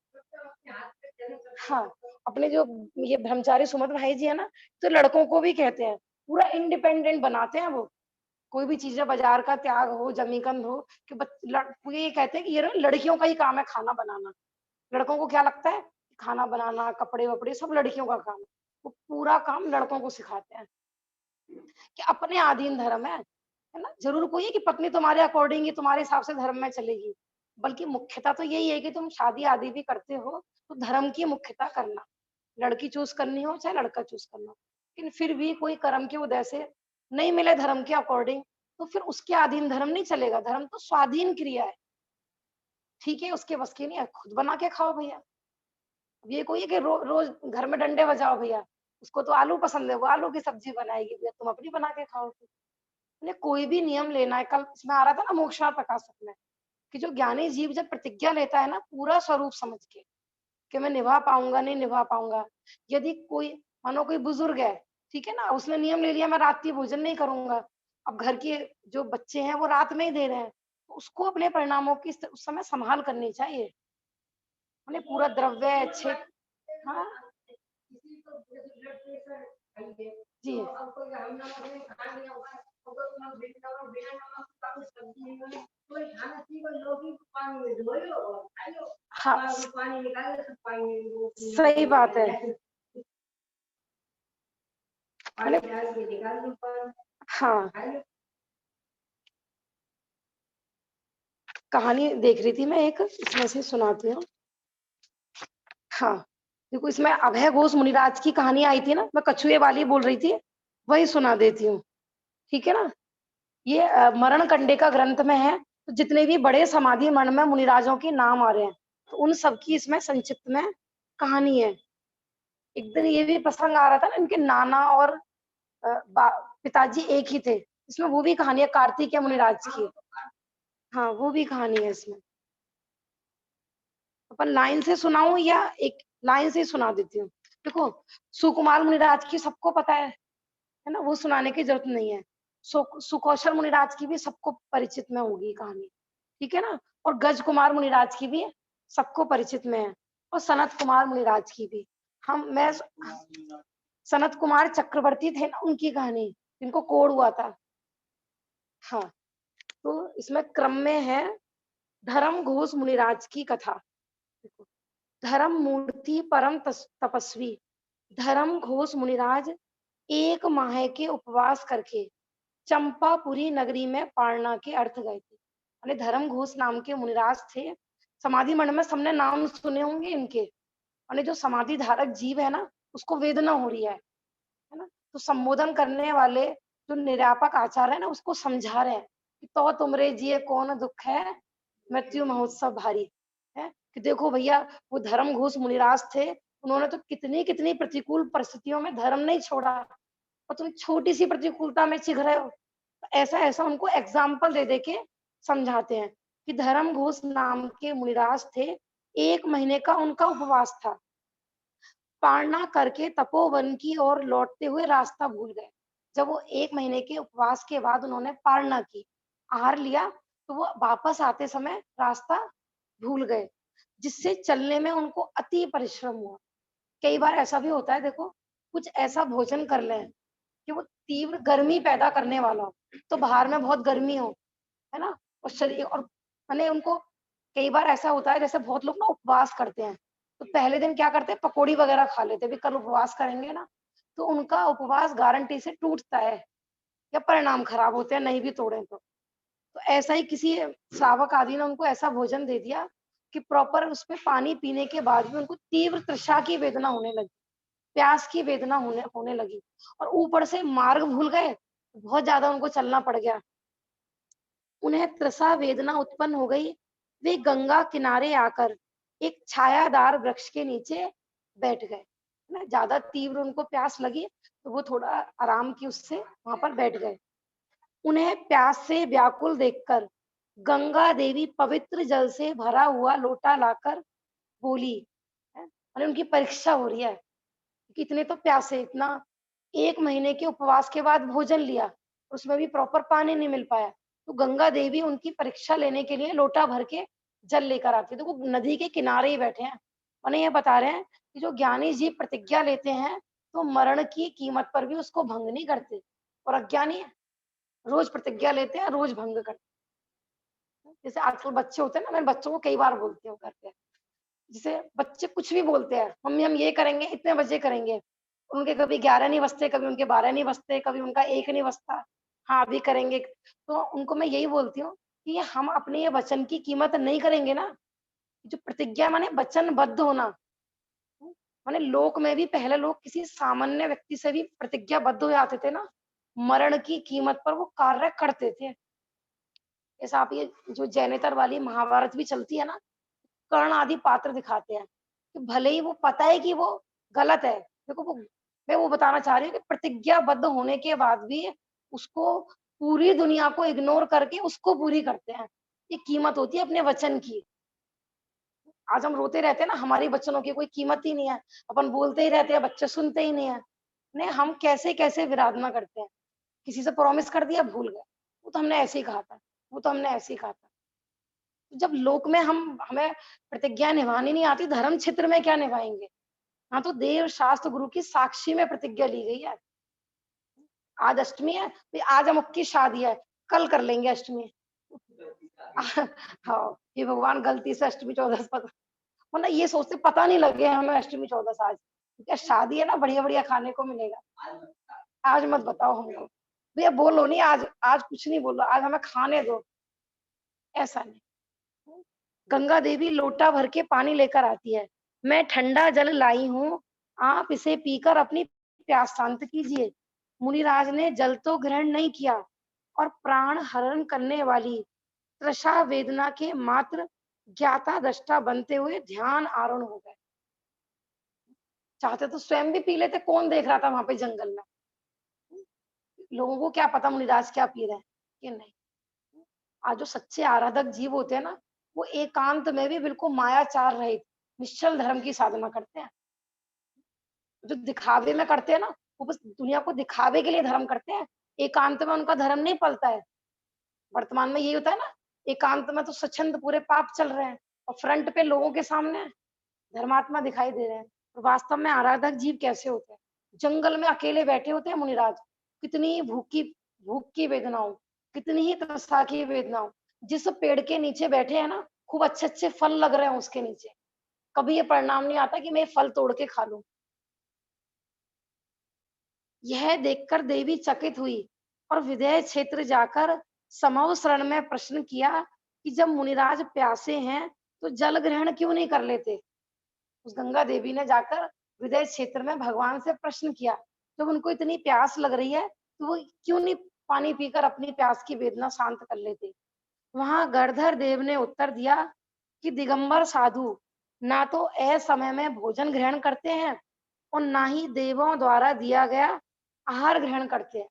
हाँ, अपने जो ये ब्रह्मचारी सुमंत भाई जी है ना, तो लड़कों को भी कहते हैं, पूरा इंडिपेंडेंट बनाते हैं वो। कोई भी चीज़ें, बाजार का त्याग हो, जमीकंद हो, कि वो ये कहते हैं कि ये लड़कियों का ही काम है खाना बनाना। लड़कों को क्या लगता है? खाना बनाना, कपड़े-वपड़े सब लड़कियों का काम है। वो पूरा काम लड़कों को सिखाते हैं कि अपने अधीन धर्म है ना? ज़रूर कोई है कि पत्नी तुम्हारे अकॉर्डिंग ही, तुम्हारे हिसाब से धर्म में चलेगी। बल्कि मुख्यता तो यही है कि तुम शादी आदि भी करते हो, तो धर्म की मुख्यता करना। लड़की चूज़ करनी हो, चाहे लड़का चूज़ करना हो। लेकिन फिर भी कोई कर्म की उदय से नहीं मिले धर्म के अकॉर्डिंग, तो फिर उसके अधीन धर्म नहीं चलेगा। धर्म तो स्वाधीन क्रिया है। ठीक है, उसके बस की नहीं है, खुद बना के खाओ भैया। अब ये कोई है कि रोज घर में डंडे बजाओ भैया, उसको तो आलू पसंद है, वो आलू की सब्जी बनाएगी भैया, तुम अपनी बना के खाओ। उन्हें कोई भी नियम लेना है। कल इसमें आ रहा था ना मोक्षार्थ प्रकाशक में, कि जो ज्ञानी जीव जब प्रतिज्ञा लेता है ना, पूरा स्वरूप समझ के, कि मैं निभा पाऊंगा, नहीं निभा पाऊंगा। यदि कोई, मानो कोई बुजुर्ग है, ठीक है ना, उसने नियम ले लिया, मैं रात्रि भोजन नहीं करूंगा। अब घर के जो बच्चे हैं वो रात में ही दे रहे हैं, तो उसको अपने परिणामों की उस समय संभाल करनी चाहिए। उन्हें पूरा द्रव्य अच्छे। हाँ जी, हाँ सही बात है। हाँ, कहानी देख रही थी मैं एक, इसमें से सुनाती हूँ। हाँ, देखो इसमें अभय घोष मुनिराज की कहानी आई थी ना, मैं कछुए वाली बोल रही थी, वही सुना देती हूँ। ठीक है ना? ये मरण कंडिका ग्रंथ में है, तो जितने भी बड़े समाधि मण में मुनिराजों के नाम आ रहे हैं, तो उन सबकी इसमें संक्षिप्त में कहानी है। एक दिन ये भी प्रसंग आ रहा था ना, इनके नाना और पिताजी एक ही थे। इसमें वो भी कहानी है कार्तिकेय मुनिराज की। हाँ, वो भी कहानी है इसमें। अपन लाइन से सुनाऊं या एक लाइन से ही सुना देती हूँ? देखो, सुकुमार मुनिराज की सबको पता है ना, वो सुनाने की जरूरत नहीं है। सुकौशल मुनिराज की भी सबको परिचित में होगी कहानी, ठीक है ना? और गज कुमार मुनिराज की भी सबको परिचित में है, और सनत कुमार मुनिराज की भी। मैं सनत कुमार चक्रवर्ती थे ना, उनकी कहानी, जिनको कोढ़ हुआ था। हाँ, तो इसमें क्रम में है धर्म घोष मुनिराज की कथा। धर्म मूर्ति परम तपस्वी धर्म घोष मुनिराज एक माह के उपवास करके चंपापुरी नगरी में पारना के अर्थ गए थे। यानी धर्म घोष नाम के मुनिराज थे। समाधि मंड में सबने नाम सुने होंगे इनके। यानी जो समाधि धारक जीव है ना, उसको वेदना हो रही है ना, तो संबोधन करने वाले जो निरापक आचार्य है ना, उसको समझा रहे हैं कि तो तुमरे जिए कौन दुख है, मृत्यु महोत्सव भारी है। कि देखो भैया, वो धर्म घोष मुनिराज थे, उन्होंने तो कितनी कितनी प्रतिकूल परिस्थितियों में धर्म नहीं छोड़ा, और तुम छोटी सी प्रतिकूलता में चिढ़ रहे हो। ऐसा ऐसा उनको एग्जाम्पल दे दे के समझाते हैं कि धर्म घोष नाम के मुनिराज थे, 1 महीने का उनका उपवास था। पारना करके तपोवन की ओर लौटते हुए रास्ता भूल गए। जब वो 1 महीने के उपवास के बाद उन्होंने पारना की, आहार लिया, तो वो वापस आते समय रास्ता भूल गए, जिससे चलने में उनको अति परिश्रम हुआ। कई बार ऐसा भी होता है, देखो, कुछ ऐसा भोजन कर लें कि वो तीव्र गर्मी पैदा करने वाला हो, तो बाहर में बहुत गर्मी हो, है ना, और शरीर, और मैंने उनको, कई बार ऐसा होता है, जैसे बहुत लोग ना उपवास करते हैं, तो पहले दिन क्या करते हैं, पकौड़ी वगैरह खा लेते हैं, भी कल उपवास करेंगे ना, तो उनका उपवास गारंटी से टूटता है। या परिणाम खराब होते हैं नहीं भी तोड़े तो ऐसा ही किसी श्रावक आदि ने उनको ऐसा भोजन दे दिया कि प्रॉपर उसमें पानी पीने के बाद भी उनको तीव्र तृषा की वेदना होने लगी, प्यास की वेदना होने लगी और ऊपर से मार्ग भूल गए, बहुत ज्यादा उनको चलना पड़ गया। उन्हें तृषा वेदना उत्पन्न हो गई। वे गंगा किनारे आकर एक छायादार वृक्ष के नीचे बैठ गए। ना ज्यादा तीव्र उनको प्यास लगी तो वो थोड़ा आराम की उससे वहां पर बैठ गए। उन्हें प्यास से व्याकुल देखकर गंगा देवी पवित्र जल से भरा हुआ लोटा लाकर बोली, अरे उनकी परीक्षा हो रही है कि इतने तो प्यासे, इतना 1 महीने के उपवास के बाद भोजन लिया, उसमें भी प्रॉपर पानी नहीं मिल पाया, तो गंगा देवी उनकी परीक्षा लेने के लिए लोटा भर के जल लेकर आती है। तो वो नदी के किनारे ही बैठे हैं, उन्हें ये बता रहे हैं कि जो ज्ञानी जीव प्रतिज्ञा लेते हैं तो मरण की कीमत पर भी उसको भंग नहीं करते, और अज्ञानी है रोज प्रतिज्ञा लेते हैं, रोज भंग करते हैं। जैसे आजकल बच्चे होते हैं ना, मैं बच्चों को कई बार बोलती हूँ घर पे, जैसे बच्चे कुछ भी बोलते हैं, मम्मी हम ये करेंगे, इतने बजे करेंगे, उनके कभी 11 नहीं बजते, कभी उनके 12 नहीं बजते, कभी उनका 1 नहीं बजता, हाँ अभी करेंगे। तो उनको मैं यही बोलती हूँ कि हम अपने ये वचन की कीमत नहीं करेंगे ना, जो प्रतिज्ञा माने वचनबद्ध होना, माने लोक में भी पहले लोग किसी सामान्य व्यक्ति से भी प्रतिज्ञाबद्ध हो जाते थे ना, मरण की कीमत पर वो कार्य करते थे। ऐसा आप ये जो जैनेतर वाली महाभारत भी चलती है ना, कर्ण आदि पात्र दिखाते हैं कि भले ही वो पता है कि वो गलत है, देखो वो मैं वो बताना चाह रही हूँ कि प्रतिज्ञाबद्ध होने के बाद भी उसको पूरी दुनिया को इग्नोर करके उसको पूरी करते हैं। ये कीमत होती है अपने वचन की। आज हम रोते रहते हैं ना, हमारी वचनों की कोई कीमत ही नहीं है, अपन बोलते ही रहते हैं, बच्चे सुनते ही नहीं है। नहीं, हम कैसे कैसे विराधना करते हैं, किसी से प्रॉमिस कर दिया भूल गए, वो तो हमने ऐसे ही कहा था, वो तो हमने ऐसे ही कहा था। जब लोक में हमें प्रतिज्ञा निभानी नहीं आती, धर्म क्षेत्र में क्या निभाएंगे। हाँ, तो देव शास्त्र गुरु की साक्षी में प्रतिज्ञा ली गई है। आज अष्टमी है, आज अमुक की शादी है, कल कर लेंगे अष्टमी। हाँ, ये भगवान गलती से अष्टमी चौदस पता, वरना ये सोचते पता नहीं लगे हमें अष्टमी चौदस आज, क्या शादी है ना, बढ़िया बढ़िया खाने को मिलेगा, आज मत बताओ हमको भैया, बोलो नहीं आज, आज कुछ नहीं बोलो, आज हमें खाने दो, ऐसा नहीं। गंगा देवी लोटा भर के पानी लेकर आती है। मैं ठंडा जल लाई हूँ, आप इसे पीकर अपनी प्यास शांत कीजिए। मुनिराज ने जल तो ग्रहण नहीं किया और प्राण हरण करने वाली तृषा वेदना के मात्र ज्ञाता दृष्टा बनते हुए ध्यान आरूढ़ हो गए। चाहते तो स्वयं भी पी लेते, कौन देख रहा था वहां पे जंगल में, लोगों को क्या पता मुनिराज क्या पी रहे हैं कि नहीं। आज जो सच्चे आराधक जीव होते हैं ना, वो एकांत में भी बिल्कुल मायाचार रहित निश्चल धर्म की साधना करते हैं। जो दिखावे में करते हैं ना, वो बस दुनिया को दिखावे के लिए धर्म करते हैं, एकांत में उनका धर्म नहीं पलता है। वर्तमान में यही होता है ना, एकांत में तो स्वच्छंद पूरे पाप चल रहे हैं और फ्रंट पे लोगों के सामने धर्मात्मा दिखाई दे रहे हैं। और वास्तव में आराधक जीव कैसे होते हैं, जंगल में अकेले बैठे होते हैं मुनिराज, कितनी भूख की वेदनाओं, कितनी ही तृषा की वेदनाओं, जिस पेड़ के नीचे बैठे हैं ना, खूब अच्छे अच्छे फल लग रहे हैं उसके नीचे, कभी ये परिणाम नहीं आता कि मैं फल तोड़ के खा लूं। यह देखकर देवी चकित हुई और विदेह क्षेत्र जाकर समव शरण में प्रश्न किया कि जब मुनिराज प्यासे हैं तो जल ग्रहण क्यों नहीं कर लेते। उस गंगा देवी ने जाकर विदेह क्षेत्र में भगवान से प्रश्न किया, जब उनको इतनी प्यास लग रही है तो वो क्यों नहीं पानी पीकर अपनी प्यास की वेदना शांत कर लेते। वहां गणधर देव ने उत्तर दिया कि दिगंबर साधु ना तो असमय में भोजन ग्रहण करते हैं और ना ही देवों द्वारा दिया गया आहार ग्रहण करते हैं।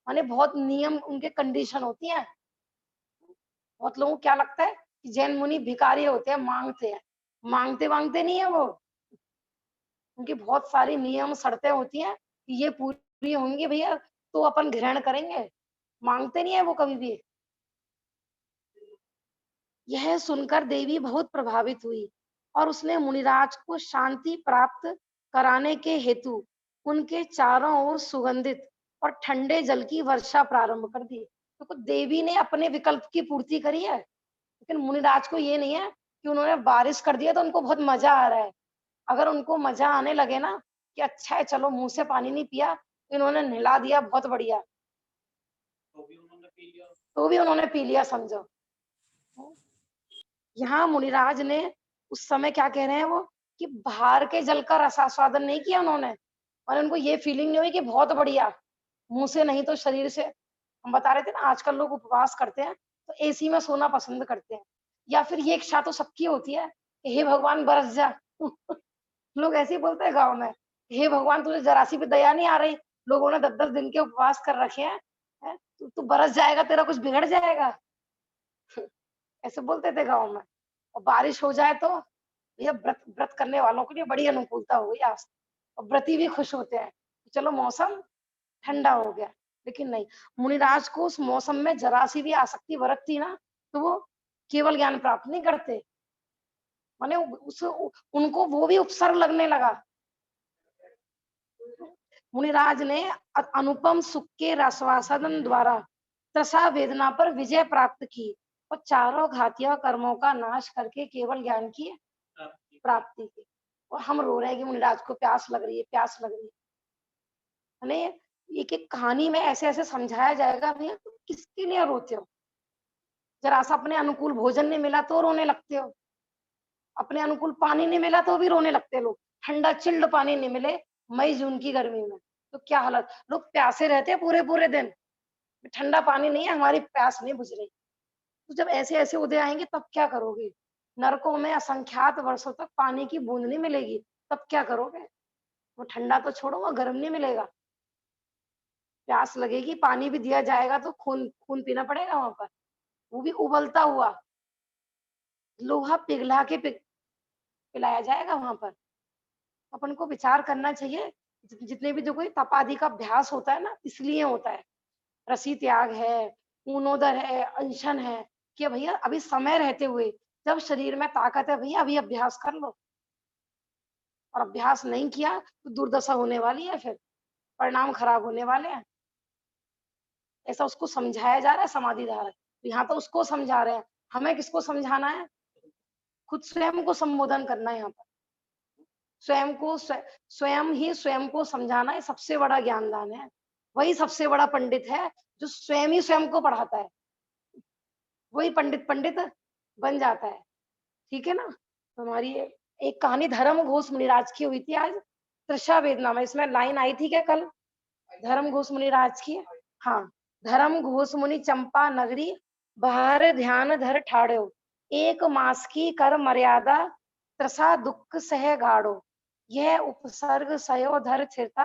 माने बहुत नियम उनके कंडीशन होती है। बहुत लोगों को क्या लगता है कि जैन मुनि भिखारी होते हैं, मांगते हैं, मांगते मांगते नहीं है वो, उनकी बहुत सारी नियम शर्तें होती हैं कि ये पूरी होंगी भैया तो अपन ग्रहण करेंगे, मांगते नहीं है वो कभी भी। यह सुनकर देवी बहुत प्रभावित हुई और उसने मुनिराज को शांति प्राप्त कराने के हेतु उनके चारों ओर सुगंधित और ठंडे जल की वर्षा प्रारंभ कर दी। तो देवी ने अपने विकल्प की पूर्ति करी है, लेकिन मुनिराज को ये नहीं है कि उन्होंने बारिश कर दिया तो उनको बहुत मजा आ रहा है। अगर उनको मजा आने लगे ना कि अच्छा है चलो मुंह से पानी नहीं पिया, तो इन्होंने नहला दिया, बहुत बढ़िया, तो भी उन्होंने पी लिया, समझो। यहाँ मुनिराज ने उस समय क्या कह रहे हैं वो, कि बाहर के जल का रसास्वादन नहीं किया उन्होंने, और उनको ये फीलिंग नहीं हुई कि बहुत बढ़िया, मुंह से नहीं तो शरीर से। हम बता रहे थे ना, आजकल लोग उपवास करते हैं तो एसी में सोना पसंद करते हैं, या फिर ये इच्छा तो सबकी होती है कि हे भगवान बरस जा। लोग ऐसे ही बोलते हैं गाँव में, हे भगवान तुझे जरा सी भी दया नहीं आ रही, लोगों ने 10-10 दिन के उपवास कर रखे हैं, तू बरस जाएगा, तेरा कुछ बिगड़ जाएगा। ऐसे बोलते थे गाँव में। और बारिश हो जाए तो भैया व्रत व्रत करने वालों के लिए बड़ी अनुकूलता हो गई आज, और व्रती भी खुश होते हैं, चलो मौसम ठंडा हो गया। लेकिन नहीं, मुनिराज को उस मौसम में जरा सी भी आसक्ति बरतती ना, तो वो केवल ज्ञान प्राप्त नहीं करते, माने उस उनको वो भी उपसर्ग लगने लगा। मुनिराज ने अनुपम सुख के रसवासदन द्वारा तृषा वेदना पर विजय प्राप्त की, और चारों घातिया कर्मों का नाश करके केवल ज्ञान की प्राप्ति की। और हम रो रहे हैं कि मुनिराज को प्यास लग रही है, प्यास लग रही है। माने एक एक कहानी में ऐसे ऐसे समझाया जाएगा, भैया तुम किसके लिए रोते हो? जरा सा अपने अनुकूल भोजन नहीं मिला तो रोने लगते हो, अपने अनुकूल पानी नहीं मिला तो भी रोने लगते लोग, ठंडा चिल्ड पानी नहीं मिले मई जून की गर्मी में तो क्या हालत, लोग प्यासे रहते हैं पूरे पूरे दिन, ठंडा पानी नहीं है, हमारी प्यास नहीं बुझ रही। तो जब ऐसे ऐसे उदय आएंगे तब क्या करोगे? नरकों में असंख्यात वर्षों तक पानी की बूंद नहीं मिलेगी, तब क्या करोगे? वो ठंडा तो छोड़ो, वो गर्म नहीं मिलेगा, प्यास लगेगी, पानी भी दिया जाएगा तो खून खून पीना पड़ेगा वहां पर, वो भी उबलता हुआ, लोहा पिघला के पिलाया जाएगा वहां पर। अपन को विचार करना चाहिए, जितने भी जो कोई तप आदि का अभ्यास होता है ना, इसलिए होता है। रसी त्याग है, ऊनोदर है, अनशन है, कि भैया अभी समय रहते हुए, जब शरीर में ताकत है भैया अभी अभ्यास कर लो, और अभ्यास नहीं किया तो दुर्दशा होने वाली है, फिर परिणाम खराब होने वाले हैं। ऐसा उसको समझाया जा रहा है समाधि धारक, तो यहाँ तो उसको समझा रहे हैं, हमें किसको समझाना है? खुद स्वयं को संबोधन करना है यहाँ पर, स्वयं को स्वयं ही स्वयं को समझाना है, सबसे बड़ा ज्ञानदान है। वही सबसे बड़ा पंडित है जो स्वयं ही स्वयं को पढ़ाता है, वही पंडित पंडित बन जाता है। ठीक है ना? तो हमारी एक कहानी धर्म घोष मुनिराज की हुई थी आज, तृषा वेदना में, इसमें लाइन आई थी क्या कल धर्म घोष मुनिराज की? हाँ, धर्म घोष मुनि चंपा नगरी बाहर ध्यान धर ठाड़ो, एक मास की कर मर्यादा तृषा दुख सह गाड़ो, यह उपसर्ग सयो धर स्थिरता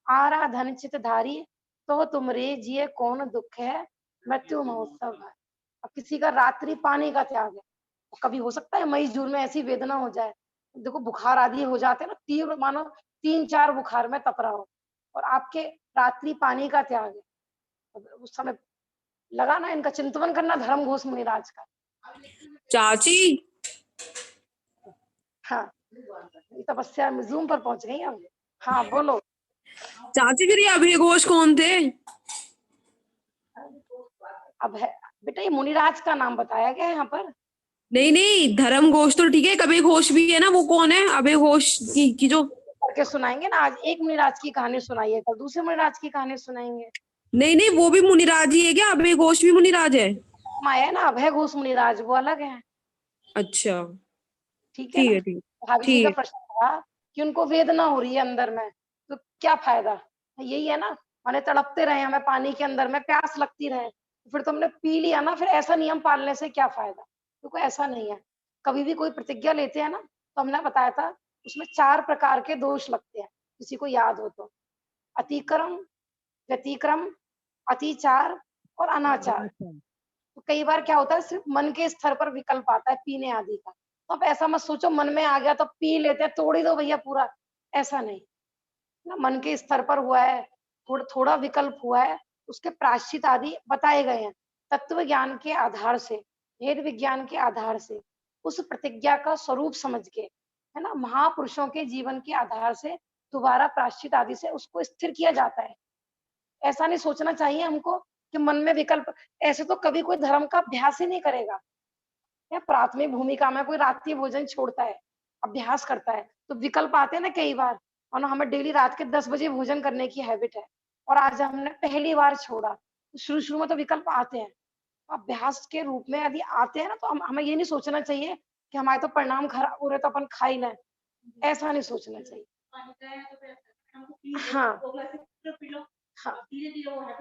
आराधन चित धारी, तो तुमरे जिये कौन दुख है मृत्यु महोत्सव है। अब किसी का रात्रि पानी का त्याग है, कभी हो सकता है मई जून में ऐसी वेदना हो जाए, देखो बुखार आदि हो जाते हैं ना, तीव्र, मानो 3-4 बुखार में तप रहा हो, और आपके रात्रि पानी का त्याग है, उस समय लगा ना इनका चिंतन करना धर्म घोष मुनिराज का। चाची हाँ, तपस्या में जूम पर पहुंच गई हम। हाँ बोलो। चाची फिर ये अभय घोष कौन थे? अब है बेटा, ये मुनिराज का नाम बताया गया है यहाँ पर। नहीं नहीं, धर्म घोष तो ठीक है, कबीर घोष भी है ना, वो कौन है अभय घोष की जो? करके सुनाएंगे ना, आज एक मुनिराज की कहानी सुनाइए, कल दूसरे मुनिराज की कहानी सुनाएंगे। नहीं नहीं, वो भी मुनिराज ही है क्या? अभय घोष भी मुनिराज है? माया ना, अभय घोष मुनिराज वो अलग है। अच्छा ठीक है ना? ठीक भाभी जी का ठीक। प्रश्न था कि उनको वेदना हो रही है अंदर में, तो क्या फायदा? यही है ना, माने तड़पते रहे हमें पानी के अंदर में, प्यास लगती रहे, फिर तो हमने पी लिया ना, फिर ऐसा नियम पालने से क्या फायदा? क्योंकि ऐसा नहीं है, कभी भी कोई प्रतिज्ञा लेते हैं ना, तो हमने बताया था उसमें 4 प्रकार के दोष लगते हैं, किसी को याद हो तो, अतिक्रम, व्यतिक्रम, अतिचार और अनाचार। तो कई बार क्या होता है, सिर्फ मन के स्तर पर विकल्प आता है पीने आदि का, तो आप ऐसा मत सोचो मन में आ गया तो पी लेते हैं, तोड़ ही दो भैया पूरा, ऐसा नहीं ना, मन के स्तर पर हुआ है, थोड़ा थोड़ा विकल्प हुआ है, उसके प्रायश्चित आदि बताए गए हैं, तत्व ज्ञान के आधार से, वेद विज्ञान के आधार से, उस प्रतिज्ञा का स्वरूप समझ के, है ना, महापुरुषों के जीवन के आधार से दोबारा प्रायश्चित आदि से उसको स्थिर किया जाता है। ऐसा नहीं सोचना चाहिए हमको कि मन में विकल्प, ऐसे तो कभी कोई धर्म का अभ्यास ही नहीं करेगा। या प्राथमिक भूमिका में कोई रात्रि भोजन छोड़ता है, अभ्यास करता है, तो विकल्प आते हैं ना कई बार, और ना हमें डेली रात के 10 बजे भोजन करने की हैबिट है, और आज हमने पहली बार छोड़ा, शुरू शुरू में तो विकल्प आते हैं, अभ्यास के रूप में यदि आते हैं ना, तो हमें ये नहीं सोचना चाहिए कि हमारे तो परिणाम खराब हो रहे तो अपन खा ही लें, ऐसा नहीं सोचना चाहिए। हाँ हाँ,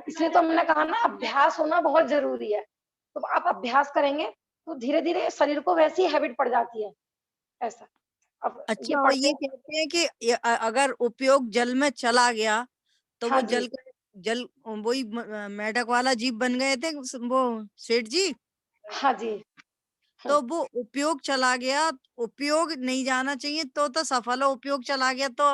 इसलिए तो हमने कहा ना, अभ्यास होना बहुत जरूरी है। तो आप अभ्यास करेंगे तो धीरे धीरे शरीर को वैसी हैबिट पड़ जाती है, ऐसा। अब ये अच्छा, और पढ़ते ये कहते हैं कि अगर उपयोग जल में चला गया तो हाँ वो जी, जल वही मेढक वाला जीव बन गए थे वो सेठ जी। हाँ जी, तो वो उपयोग चला गया, उपयोग नहीं जाना चाहिए तो सफल हो, उपयोग चला गया तो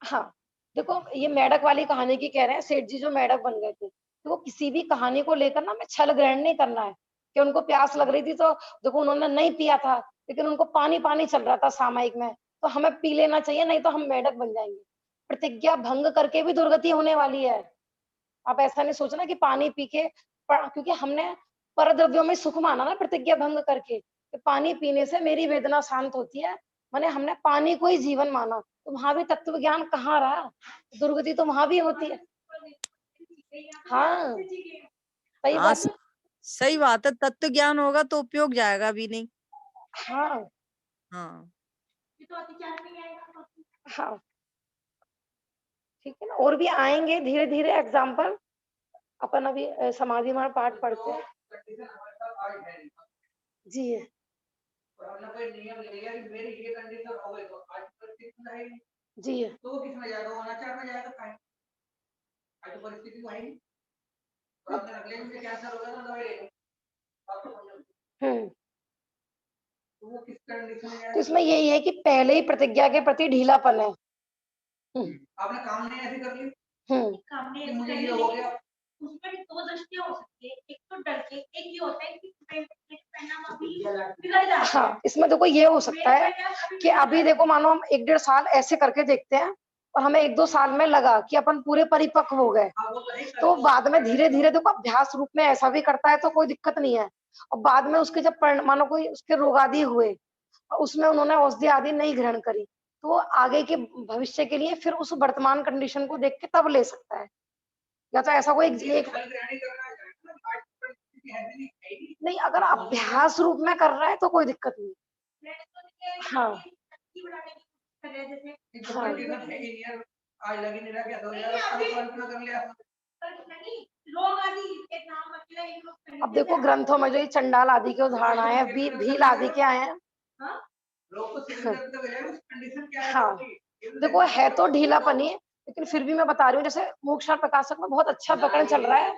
हाँ। देखो, ये मेंढक वाली कहानी की कह रहे हैं, सेठ जी जो मेंढक बन गए थे। तो वो किसी भी कहानी को लेकर ना हमें छल ग्रहण नहीं करना है कि उनको प्यास लग रही थी तो देखो उन्होंने नहीं पिया था, लेकिन उनको पानी-पानी चल रहा था सामयिक में, तो हमें पी लेना चाहिए, नहीं तो हम मेंढक बन जाएँगे। प्रतिज्ञा भंग करके भी दुर्गति होने वाली है। आप ऐसा नहीं सोचना कि पानी पी के क्योंकि हमने परद्रव्यों में सुख माना ना प्रतिज्ञा भंग करके, कि पानी पीने से मेरी वेदना शांत होती है। माने हमने पानी को ही जीवन माना, तो वहाँ भी तत्व ज्ञान कहाँ रहा? दुर्गति तो वहाँ भी होती है। हाँ, सही हाँ, बात है। सही बात है, तत्व ज्ञान होगा तो उपयोग जाएगा भी नहीं। हाँ, हाँ, हाँ, ठीक है ना? और भी आएँगे धीरे-धीरे एग्ज़ाम्पल। अपन अभी समाधि में पाठ पढ़ते हैं। जी, जी। हुँ। तो इसमें यही है कि पहले ही प्रतिज्ञा के प्रति ढीलापन है। हुँ, आपने काम नहीं ऐसे कर ली हुँ। कि मुझे ये हो गया। उसमें भी 2 दृष्टियाँ हो सकती है। एक तो डर के, एक ये होता है कि परिणाम अभी बिगड़ जाते हैं। हाँ, इसमें देखो ये हो सकता है कि अभी देखो मानो हम 1 डेढ़ साल ऐसे करके देखते हैं और हमें 1-2 साल में लगा कि अपन पूरे परिपक्व हो गए। तो बाद में धीरे-धीरे देखो अभ्यास रूप में ऐसा भी करता है तो कोई दिक्कत नहीं है। और बाद में उसके जब मानो कोई उसके रोग आदि हुए, उसमें उन्होंने औषधि आदि नहीं ग्रहण करी, तो वो आगे के भविष्य के लिए फिर उस वर्तमान कंडीशन को देख के तब ले सकता है। या तो ऐसा कोई एक नहीं, अगर अभ्यास रूप में कर रहा है तो कोई दिक्कत नहीं। हाँ। हाँ। आज लगी नहीं रहा क्या 2000 कर लिया। लोग आदि के नाम अकेला अब देखो ग्रंथों में जो ये चंडाल आदि के उदाहरण आए हैं, भील आदि के आए हैं। हाँ, देखो है तो ढीलापन ही, लेकिन फिर भी मैं बता रही हूँ, जैसे मोक्षण प्रकाशक में बहुत अच्छा प्रकरण चल रहा है।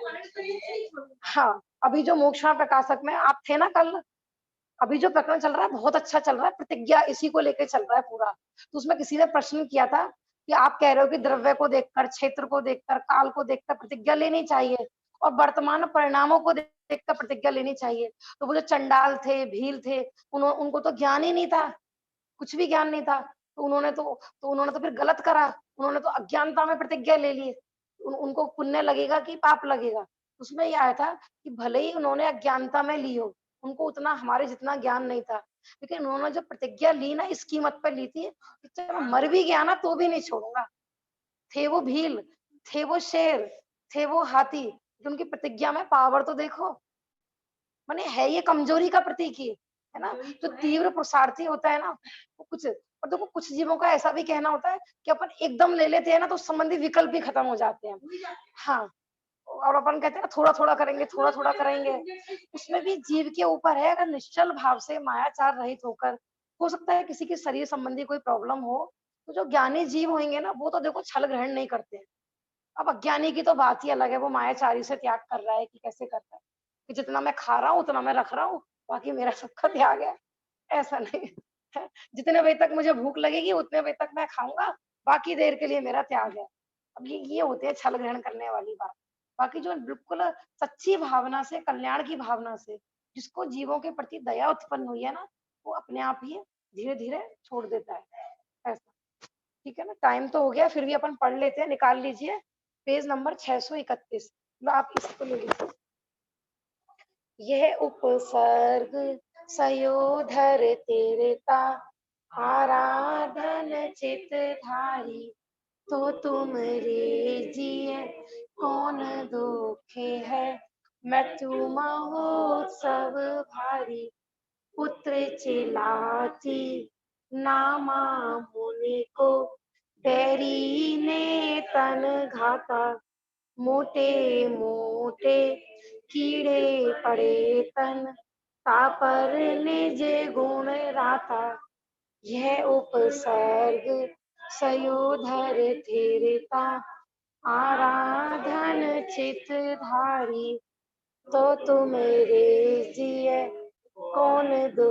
हाँ, अभी जो मोक्षण प्रकाशक में आप थे ना कल, अभी जो प्रकरण चल रहा है बहुत अच्छा चल रहा है, प्रतिज्ञा इसी को लेके चल रहा है पूरा। तो उसमें किसी ने प्रश्न किया था कि आप कह रहे हो कि द्रव्य को देखकर, क्षेत्र को देखकर, काल को देखकर प्रतिज्ञा लेनी चाहिए और वर्तमान परिणामों को देखकर प्रतिज्ञा लेनी चाहिए। तो वो जो चंडाल थे, भील थे, उनको तो ज्ञान ही नहीं था, कुछ भी ज्ञान नहीं था। तो उन्होंने तो फिर गलत करा, उन्होंने तो अज्ञानता में प्रतिज्ञा ले ली। उनको पुण्य लगेगा कि पाप लगेगा? उसमें ये आया था कि भले ही उन्होंने अज्ञानता में ली हो, उनको उतना हमारे जितना ज्ञान नहीं था, लेकिन उन्होंने जो प्रतिज्ञा ली ना इस कीमत पे ली थी कि चलो मर भी गया ना तो भी नहीं छोड़ूंगा। थे वो भील, थे वो शेर, थे वो हाथी, तो उनकी प्रतिज्ञा में पावर तो देखो। माने है ये कमजोरी का प्रतीक ही, है ना? जो तीव्र पुरुषार्थी होता है ना, वो कुछ और देखो कुछ जीवों का ऐसा भी कहना होता है कि अपन एकदम ले लेते हैं ना तो उस संबंधी विकल्प ही खत्म हो जाते हैं। हाँ, और अपन कहते हैं ना थोड़ा-थोड़ा करेंगे, थोड़ा-थोड़ा करेंगे। उसमें भी जीव के ऊपर है, अगर निश्चल भाव से मायाचार रहित होकर, हो सकता है किसी के शरीर संबंधी कोई प्रॉब्लम हो, तो जो ज्ञानी जीव होंगे ना वो तो देखो छल ग्रहण नहीं करते हैं। अब अज्ञानी की तो बात ही अलग है, वो मायाचारी से त्याग कर रहा है कि कैसे कर रहा है, कि जितना मैं खा रहा हूँ उतना मैं रख रहा हूँ, बाकी मेरा सबका त्याग है। ऐसा नहीं है, जितने बजे तक मुझे भूख लगेगी उतने बजे तक मैं खाऊँगा, बाकी देर के लिए मेरा त्याग है। अब ये होती है छल ग्रहण करने वाली बात। बाकी जो बिल्कुल सच्ची भावना से, कल्याण की भावना से, जिसको जीवों के प्रति दया उत्पन्न हुई है ना, वो अपने आप ही धीरे-धीरे छोड़ देता है। ऐसा, ठीक है ना? टाइम तो हो गया, फिर भी अपन पढ़ लेते हैं, निकाल लीजिए। Page number 631। लो आप इसको ले लीजिए। यह उपसर्ग सयोधर तेरे ता, आराधन चित धारी, तो तुमरे जिए कौन दुखे है, मृत्यु महोत्सव भारी, पुत्र चिल्लाती नामा मुनि को, बैरी ने तन घाता, मोटे मोटे कीड़े पड़े तन, तापर निज गुण राता, यह उपसर्ग सयोधर धीरता, आराधन चित धारी, तो तुमरे जिय कौन दो